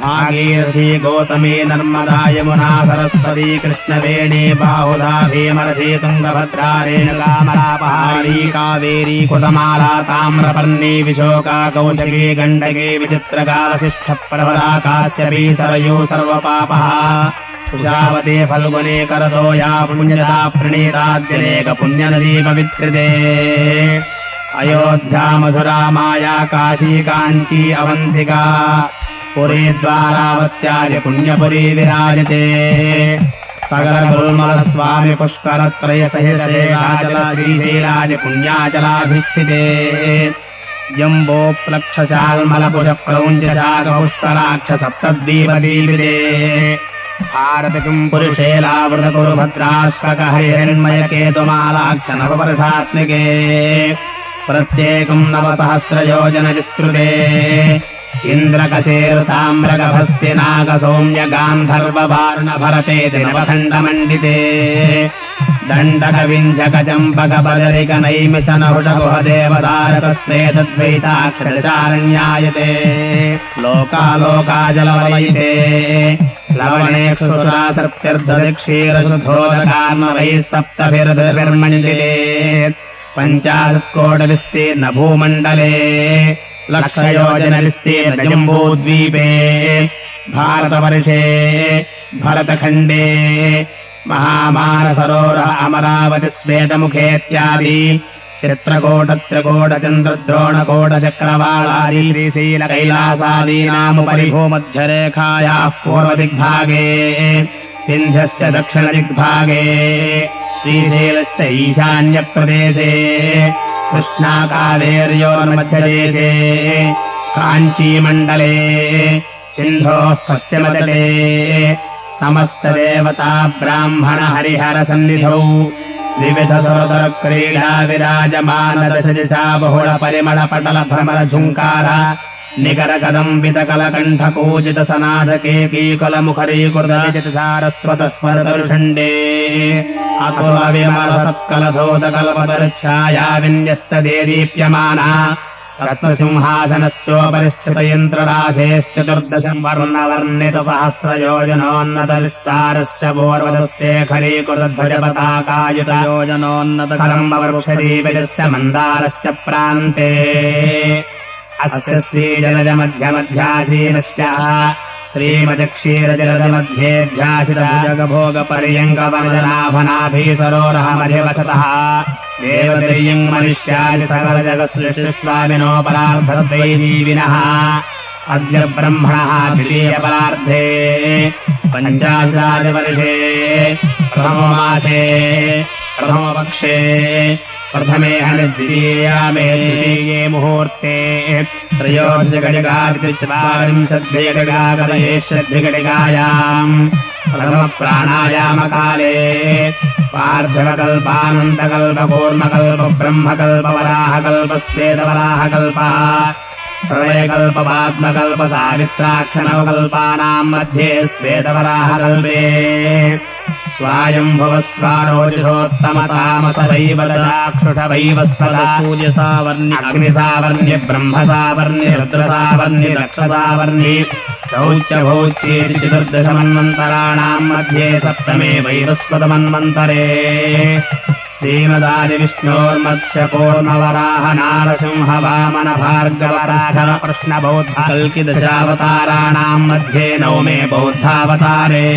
भागीरथी गौतमी नर्मदा यमुना सरस्वती कृष्णवेणी बाहुधा भीमरथी तुंगभद्रा रेणुका मलापहारी कावेरी कुतमाला ताम्रपर्णी विशोका कौशकी गण्डकी विचित्रका वसिष्ठ प्रभरा काश्यपी सरयू सर्वपापः कुशावती फल्गुनी करतोया पुण्यदा प्रणीताद्यनेक पुण्यनदी पवित्रिते अयोध्या मधुरा माया काशी काञ्ची अवन्तिका पुरी द्वारावत्यादि पुण्यपुरी विराजते सकलगुल्मलस्वामि पुष्करत्रयसहितशेखाचल श्रीशैलादि पुण्याचलाधिष्ठिते जम्बोप्लक्षशाल्मलपुषक्रौञ्चशाकपुष्कराक्ष सप्तद्वीपदीपिते भारतिकं पुरुषेलावृतकुरु भद्राष्टकहरिहिरण्मयकेतुमालाक्ष नववर्षात्मिके प्रत्येकं 9सहस्रयोजन विस्तृते इन्द्रकशेरुताम्रगभस्तिनागसौम्य गान्धर्ववार्णभरते नवखण्डमण्डिते दण्डकविञ्जकचम्पकबदरिकनैमिषनहुषगुहदेवतारकस्वेतद्वैताक्षरचारण्यायते लोकालोकाजलवलयिते लवणेक्षुरासप्तिर्दधिक्षीरशुधोदकार्मवैः सप्तभिर्मण्डिते 50 कोटिविस्तीर्ण भूमण्डले लक्षयोजन विस्तीर्ण जम्बूद्वीपे भारतवर्षे भरतखण्डे महामानसरोवर अमरावति श्वेतमुखेत्यादि चित्रकूटत्रिकूटचन्द्रद्रोणकूटचक्रवालादि श्रीशैल कैलासादीनामुपरि भूमध्यरेखायाः पूर्वदिग्भागे विन्ध्यस्य दक्षिणदिग्भागे श्रीशैलस्य ईशान्यप्रदेशे कृष्णाकावेर्योर्मध्यदेशे काञ्चीमण्डले सिन्धोः पश्चिमतटे समस्तदेवता ब्राह्मण हरिहर सन्निधौ विविधसोदरक्रीडा विराजमानदशदिशा बहुलपरिमलपटल भ्रमर झुङ्कार निकरकदम्बितकलकण्ठकूजितसनाथकेकीकुलमुखरीकृतसारस्वतस्वरतरुषण्डे अकुलविमलसत्कलधोतकल्पतरुच्छाया विन्यस्तदे दीप्यमाना रत्नसिंहासनस्योपरिस्थितयन्त्रराशेश्चतुर्दशं वर्णवर्णितसहस्रयोजनोन्नतविस्तारस्य पूर्वदस्तेखरीकृतध्वजपताकायुतयोजनोन्नतकलम्बवृक्षदीपजस्य मन्दारस्य प्रान्ते अस्य श्रीजलजमध्यमध्यासीनस्य श्रीमदक्षीरजलदमध्येभ्यासितभुजगभोगपर्यङ्कवरजनाभनाभीसरोरहमधिवसतः देवदर्यं मनुष्यादि सकलजगत्सृष्टिस्वामिनोपरार्धद्वैजीविनः अद्य ब्रह्मणः द्वितीयपरार्धे 50 वर्षे प्रथममासे प्रथमपक्षे प्रथमे द्वितीयामे द्वितीये मुहूर्ते त्रयोदशघटिकाचत्वारिंशद्घटिकाकलयेष्यद्धिघटिकायाम् प्रथमप्राणायामकाले पार्थिवकल्पानन्दकल्प ब्रह्मकल्प वराहकल्प श्वेतवराहकल्पः प्रलयकल्पपात्मकल्प सावित्राक्षनवकल्पानाम् मध्ये श्वेतवराहकल्पे स्वायम्भुवस्वारोचिषोत्तमतामसवैवदाक्षुषवैव सदा सूर्यसावर्ण्य अग्निसावर्ण्य ब्रह्मसावर्ण्य रुद्रसावर्ण्य दक्षसावर्ण्य शौच्यभौच्येति चतुर्दशमन्वन्तराणाम् मध्ये सप्तमे वैवस्वतमन्वन्तरे श्रीमदादिविष्णोर्मत्स्यकूर्मवराह नारसिंह वामन भार्गवराघव कृष्णबौद्ध कल्किदशावताराणाम् मध्ये नवमे बौद्धावतारे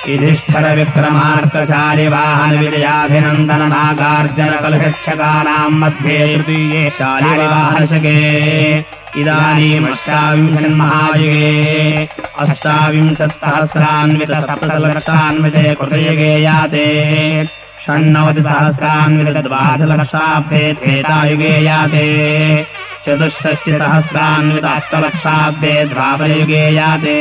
युधिष्ठिर विक्रमार्कशालि वाहन विजयाभिनन्दन नागार्जुन कलशक्षकानाम् मध्ये तृतीये शालिवाहनशके इदानीमष्टाविंशन्महायुगे 28,सहस्रान्वित कृतयुगे याते 96,सहस्रान्वित त्रेतायुगे याते 64,सहस्रान्वित अष्टलक्षाब्दे द्वापरयुगे याते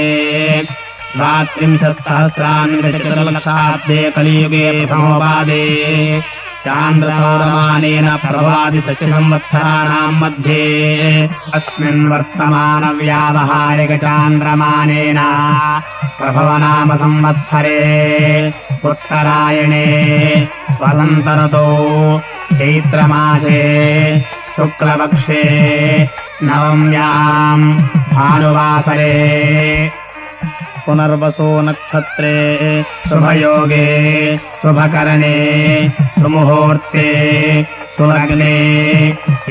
32,सहस्रान्वित चतुर्लक्षाब्दे कलियुगे प्रथमोपादे चान्द्रसौरमानेन प्रभवादिसंवत्सराणाम् मध्ये अस्मिन् वर्तमानव्यावहारिकचान्द्रमानेन प्रभवनाम संवत्सरे उत्तरायणे वसन्तऋतौ चैत्रमासे शुक्लपक्षे नवम्याम् भानुवासरे पुनर्वसो नक्षत्रे शुभयोगे शुभकरणे सुमुहूर्ते सुलग्ने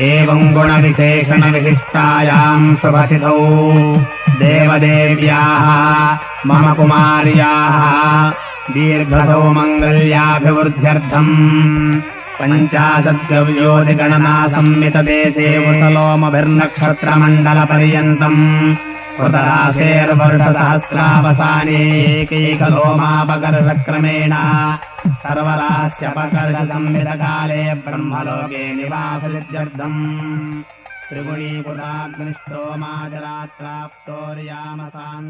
एवं गुणविशेषणविशिष्टायाम् शुभतिथौ देवदेव्याः मम कुमार्याः दीर्घसौमङ्गल्याभिवृद्ध्यर्थम् 50 संमितदेशे वसलोमभिर्नक्षत्रमण्डलपर्यन्तम् कृतरासेर्वर्षसहस्रावसानेकैकलोमापकर्षक्रमेण सर्वरास्यपकर्षसंवितकाले ब्रह्मलोके निवाससिद्ध्यर्थम् त्रिगुणीकृताग्निस्तोमाजरात्राप्तोर्यामसान्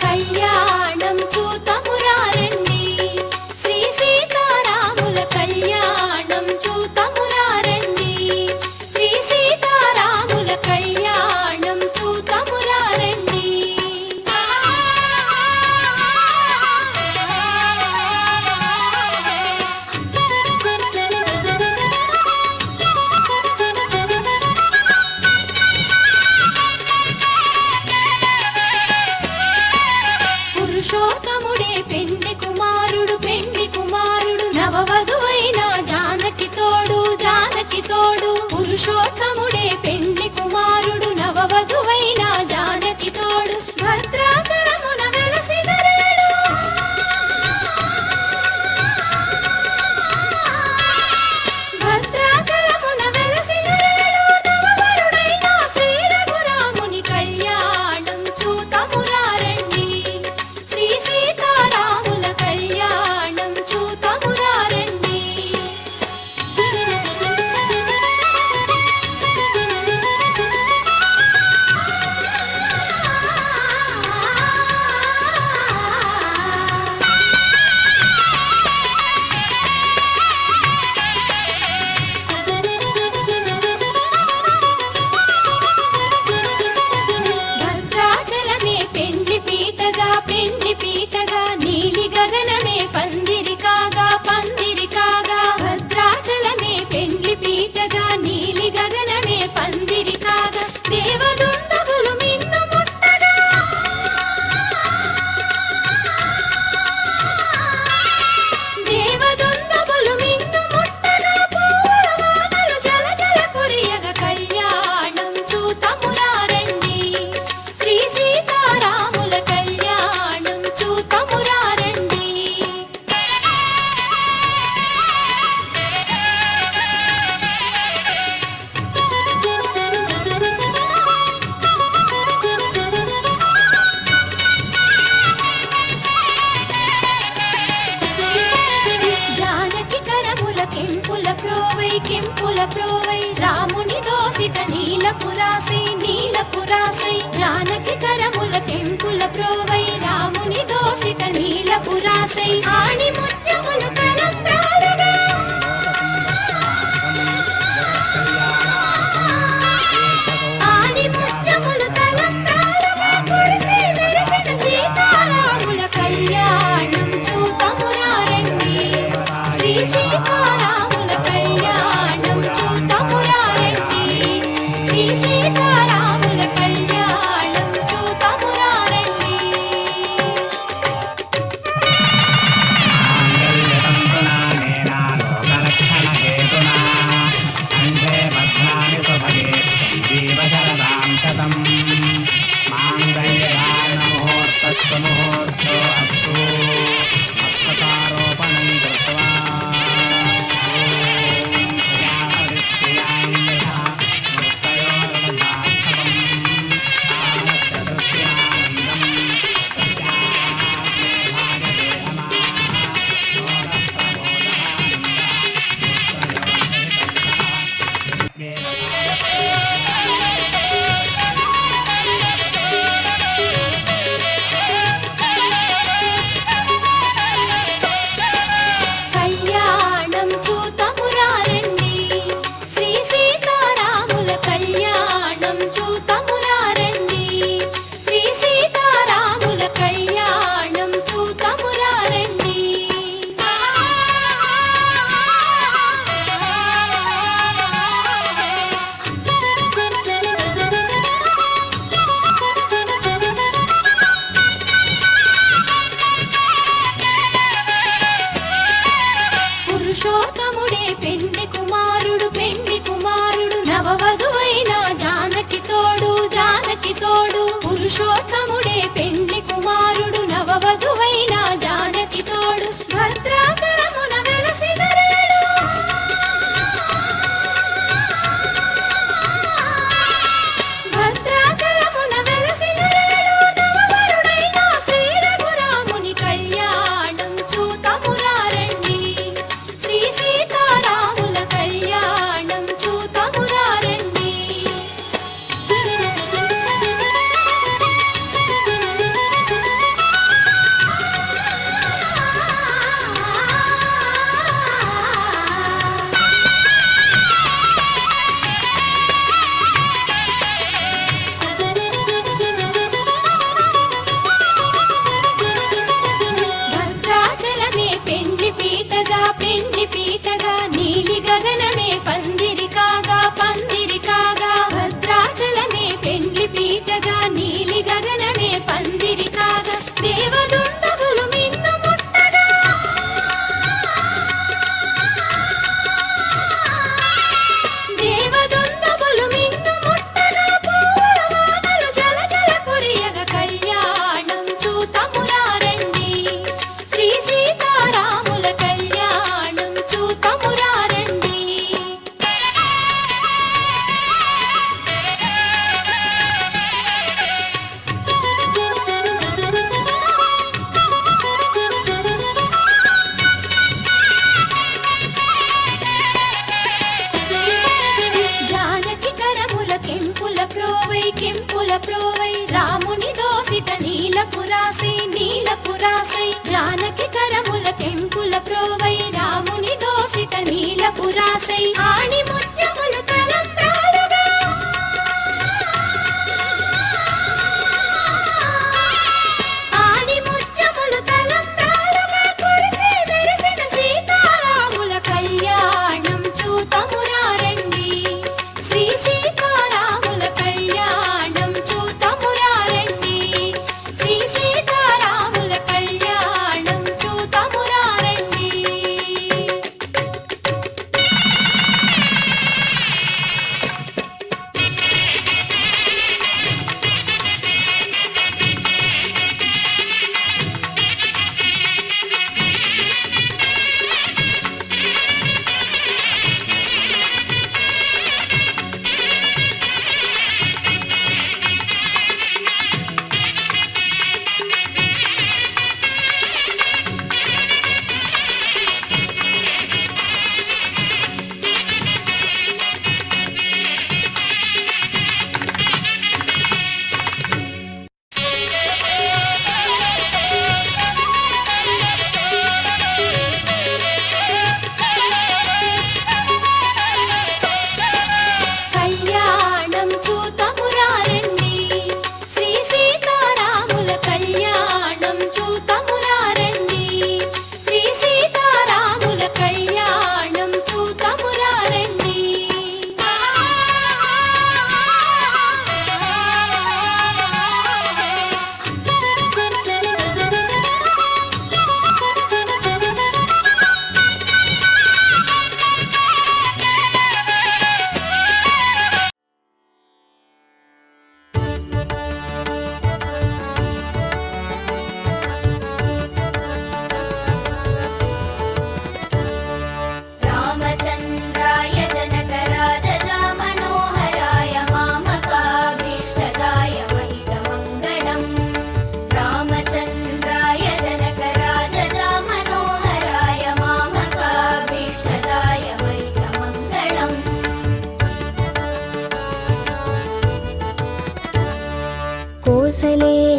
కళ్యాణం చూతమురారండి శ్రీ సీతారాముల కళ్యాణం చూతమురారండి శ్రీ సీతారాముల కళ్యాణం చూతమురారండి పురుషోత్తముడే పెండి కుమారుడు నవవధువైన జానకి తోడు పురుషోత్తముడే పెండి కుమారుడు నవవధువైన జానకి తోడు భద్రాచలమున వెలసిన రేడు భద్రాచలమున వెలసిన రేడు నవవరుడైన శ్రీ రఘురాముని కళ్యాణం చూతమురారండి శ్రీ సీతారాముల కళ్యాణం చూతమురారండి భద్రాచలమే పెండ్లి పీటగా నీలి గగనమే పందిరి కాగా భద్రాచలమే పెండ్లి పీటగా నీలి గగనమే పందిరి కాగా దేవదుందములు మిన్ను ముట్టగా దేవదుందములు మిన్ను ముట్టగా పూల వానలు జల కురియగా కళ్యాణం చూతమురారండి శ్రీ సీతారాముల కళ్యాణం చూతమురారండి జానకి కరముల కెంపుల ప్రోవై రాముని దోసిట నీలపురాసై జానకి కరముల కెంపుల ప్రోవై రాముని దోసిట నీలపురాసై ఆణి ముత్యములు తలప్రాలుగా ఆణి ముత్యములు తలప్రాలుగా కురిసి మెరిసిన సీతారాముల కళ్యాణం చూతమురారండి శ్రీ సీతారాముల కళ్యాణం చూతమురారండి శ్రీ సీతారాముల కళ్యాణం చూతమురారండి ముహూర్తో అస్తు అక్షతారోపణం కృత్వా కళ్యాణం చూతమురారండి శ్రీ సీతారాముల కళ్యాణం చూతమురారండి శ్రీ సీతారాముల కళ్యాణం చూతమురారండి పురుషోత్తముడే పెండి కుమారుడు నవవధువైన జానకి తోడు పురుషోత్తముడే పెండి కుమారుడు నవవధువైన జానకి తోడు భద్రా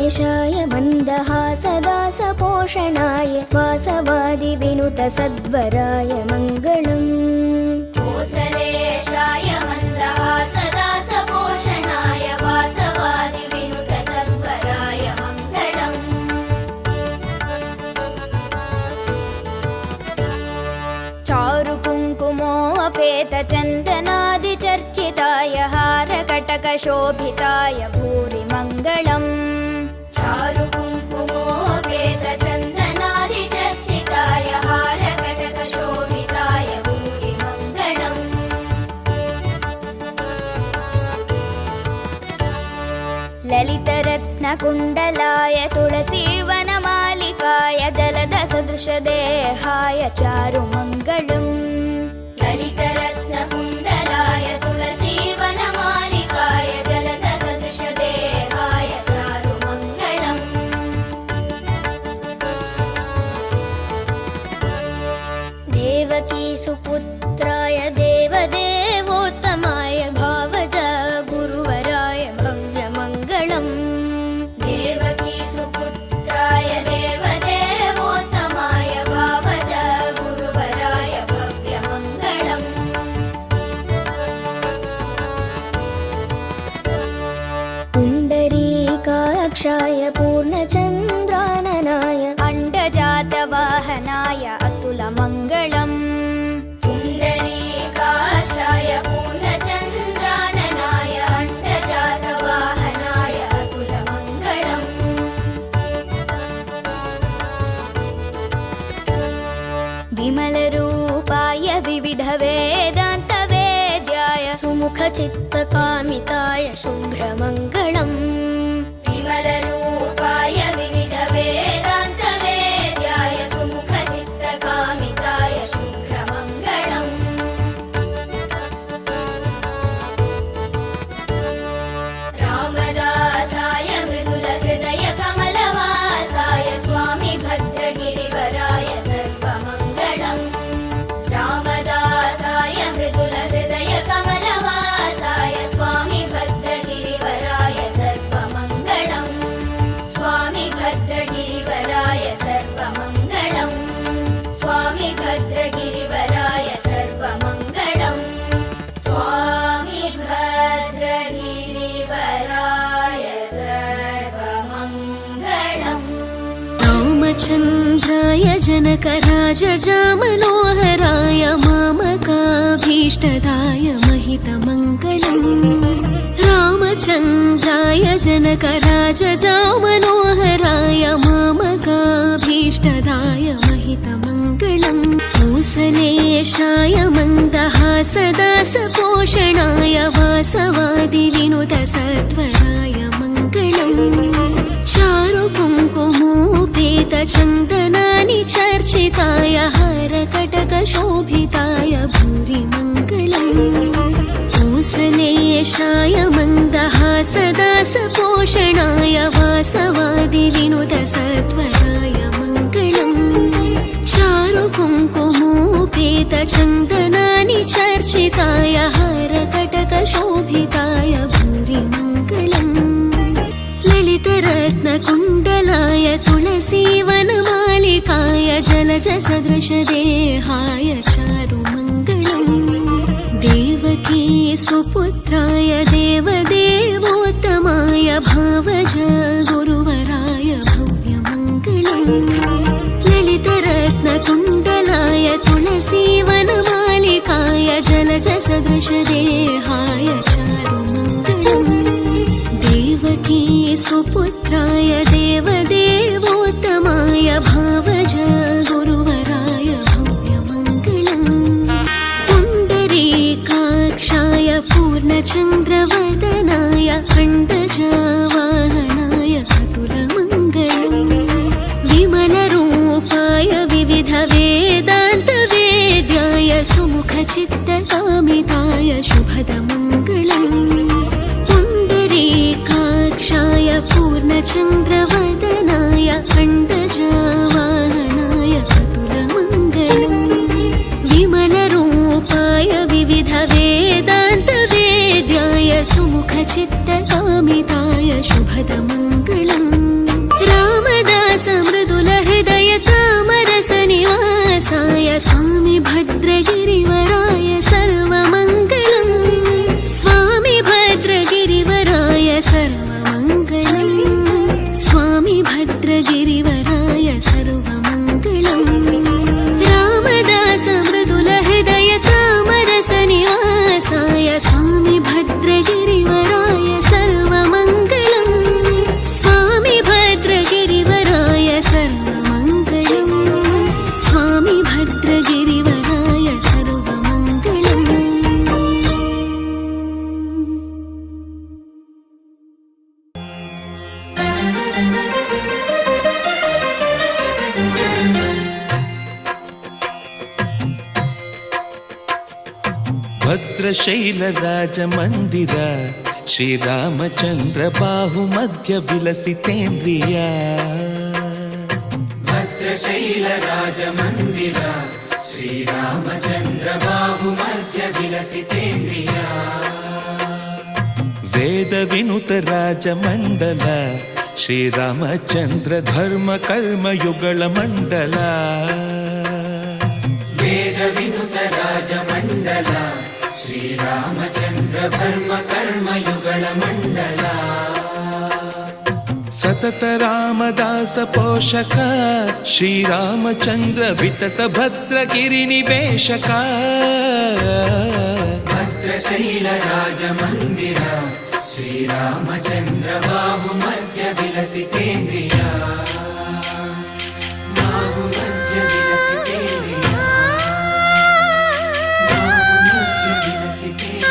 कोसलेशाय मन्दहासदासपोषणाय वासवादिविनुतसद्वराय मङ्गलम् कोसलेशाय मन्दहासदासपोषणाय वासवादिविनुतसद्वराय मङ्गलम् चारुकुङ्कुमोऽपेतचन्दनादिचर्चिताय हारकटकशोभिताय भूरि मङ्गलम् चारुकुङ्कुमोऽपेतचन्दनादिचर्चिताय हारकटकशोभिताय भूरि मङ्गलम् ललितरत्नकुण्डलाय तुलसीवनमालिकाय जलदसदृशदेहाय चारुमङ्गलम् ललितरत्नकुण्डलाय तुलसीवनमालिकाय जलदसदृशदेहाय चारुमङ्गलम् देवकीसुपुत्राय देवदेवोत्तमाय भावज गुरुवराय भव्यमङ्गलम् देवकीसुपुत्राय देवदेवोत्तमाय भावज गुरुवराय भव्यमङ्गलम् पुण्डरीकाक्षाय पूर्णचन्द्राननाय अण्डजातवाहनाय अतुलमङ्गलम् पुण्डरीकाक्षाय पूर्णचन्द्राननाय अण्डजातवाहनाय अतुलमङ्गलम् विमलरूपाय विविधवेदान्तवेद्याय सुमुखचित्तकामिताय शुभ्रमङ्गलम् विमलरूपाय विविधवेदान्तवेद्याय सुमुखचित्तकामिताय शुभ्रमङ्गलम् रामदासाय मृदुलहृदयकमलवासाय स्वामी भद्रगिरिवराय सर्वमङ्गलम् रामदासाय मृदुलहृदयकमलवासाय स्वामी भद्रगिरिवराय सर्वमङ्गलम् स्वामी भद्रगिरिवराय सर्वमङ्गलम् स्वामी भद्रगिरिवराय सर्वमङ्गलम् स्वामी भद्रगिरिवराय सर्वमङ्गलम् रामचन्द्राय जनकराजजामनोहराय मामकाभीष्टदाय महितमङ्गलम् रामचन्द्राय जनकराजजामनोहराय मामकाभीष्टदाय महितमङ्गलम् कोसलेशाय मन्दहासदासपोषणाय वासवादिविनुतसत्वराय मङ्गलम् चारुकुङ्कुमोपेतचन्दनानि चर्चिताय हारकटकशोभिताय भूरि मङ्गलम् कोसलेशाय मन्दहासदासपोषणाय वासवादिविनुतसत्वराय मङ्गलम् चारुकुङ्कुमोपेतचन्दनानि चर्चिताय हारकटकशोभिताय भूरि मङ्गलम् ललितरत्नकुण्डलाय तुलसीवनमालिकाय जलजसदृशदेहाय चारुमङ्गलम् देवकी सुपुत्राय देवदेवोत्तमाय भावज गुरुवराय भव्यमङ्गलम् ललितरत्नकुण्डलाय तुलसीवनमालिकाय जलजसदृशदेहाय चारुमङ्गलम् देवकी सुपुत्राय देवदेवोत्तमाय भावज गुरुवराय भव्यमङ्गलम् पुण्डरीकाक्षाय पूर्णचन्द्रवदनाय अण्डजावाहनाय अतुलमङ्गलम् विमलरूपाय विविधवेदान्तवेद्याय सुमुखचित्तकामिताय शुभदमङ्गलम् पुण्डरीकाक्षाय पूर्णचन्द्रवदनाय अण्डजावाहनाय अतुलमङ्गलम् विमलरूपाय विविधवेदान्तवेद्याय सुमुखचित्तकामिताय शुभदमङ्गलम् श्रीरामचन्द्रभाहुमध्यविलसितेन्द्रिया स्वामी भद्रगिरिवराय सर्वमङ्गलम् स्वामी भद्रगिरिवराय सर्वमङ्गलम् स्वामी भद्रगिरिवराय सर्वमङ्गलम् रामदास मृदुलहृदय तामरसनिवासाय स्वामी भद्रगिरिवराय सर्वमङ्गलम् स्वामी भद्रगिरिवराय सर्वमङ्गलम् स्वामी भद्रगिरिवराय सर्वमङ्गलम् ಭದ್ರಶೈಲರಾಜಮಂದಿರ ಶ್ರೀರಾಮಚಂದ್ರ ಬಾಹುಮಧ್ಯ ವಿಲಸಿತೇಂದ್ರಿಯ ಭದ್ರಶೈಲರಾಜಮಂದಿರ ಶ್ರೀರಾಮಚಂದ್ರಬಾಹುಮಧ್ಯವಿಲಸಿತೇಂದ್ರಿಯ ವೇದ ವಿನುತ ರಾಜಮಂಡಲ ಶ್ರೀರಾಮಚಂದ್ರ ಧರ್ಮ ಕರ್ಮಯುಗಳ ಮಂಡಲ ವೇದ ವಿನುತ ರಾಜಮಂಡಲ ಶ್ರೀರಾಮಚಂದ್ರ ಧರ್ಮ ಕರ್ಮಯುಗಳ ಮಂಡಲ ಸತತ ರಾಮದಾಸ ಪೋಷಕ ಶ್ರೀರಾಮಚಂದ್ರ ವಿತತ ಭದ್ರಗಿರಿ ನಿವೇಶಕ ಭದ್ರಶೈಲ ರಾಜಮಂದಿರ ಶ್ರೀರಾಮಚಂದ್ರ ಬಾಹುಮಧ್ಯ ವಿಲಸಿತೇಂದ್ರಿಯ ಬಾಹುಮಧ್ಯ ವಿಲಸಿತೇಂದ್ರಿಯ ಬಾಹುಮಧ್ಯ ವಿಲಸಿತೇಂದ್ರಿಯ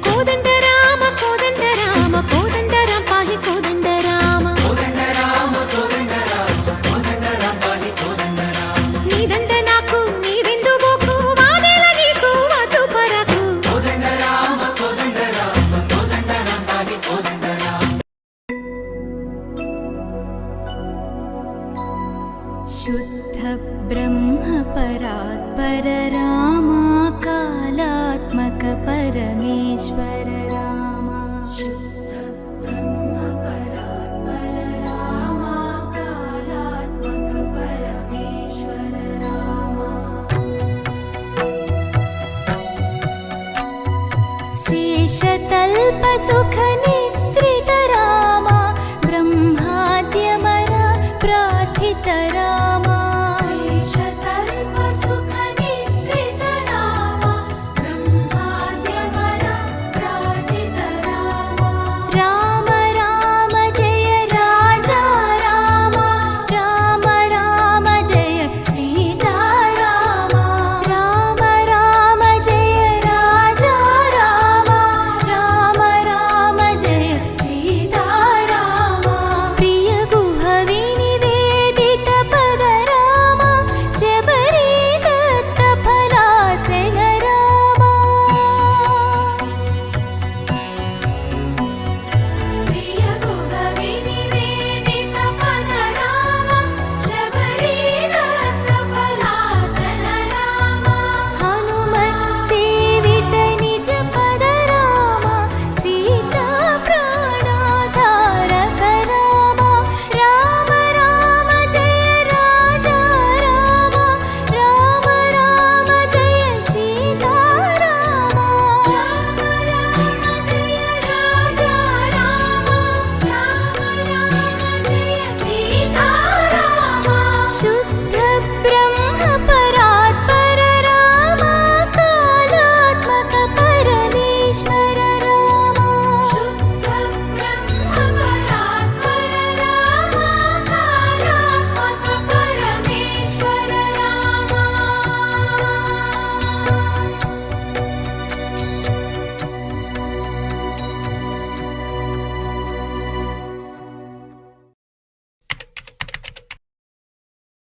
కోదండ రామ కోదండ రామ కోదండ రామ పాహి కోదండ రామ కోదండ రామ కోదండ రామ కోదండ రామ పాహి కోదండ రామ నీదండ నాకు నీవెందు బోకు వాదేల నీకు వద్దు పరకు కోదండ రామ కోదండ రామ కోదండ రామ పాహి కోదండ రామ शुद्ध ब्रह्म परात्पर रामा कालात्मक परमेश्वर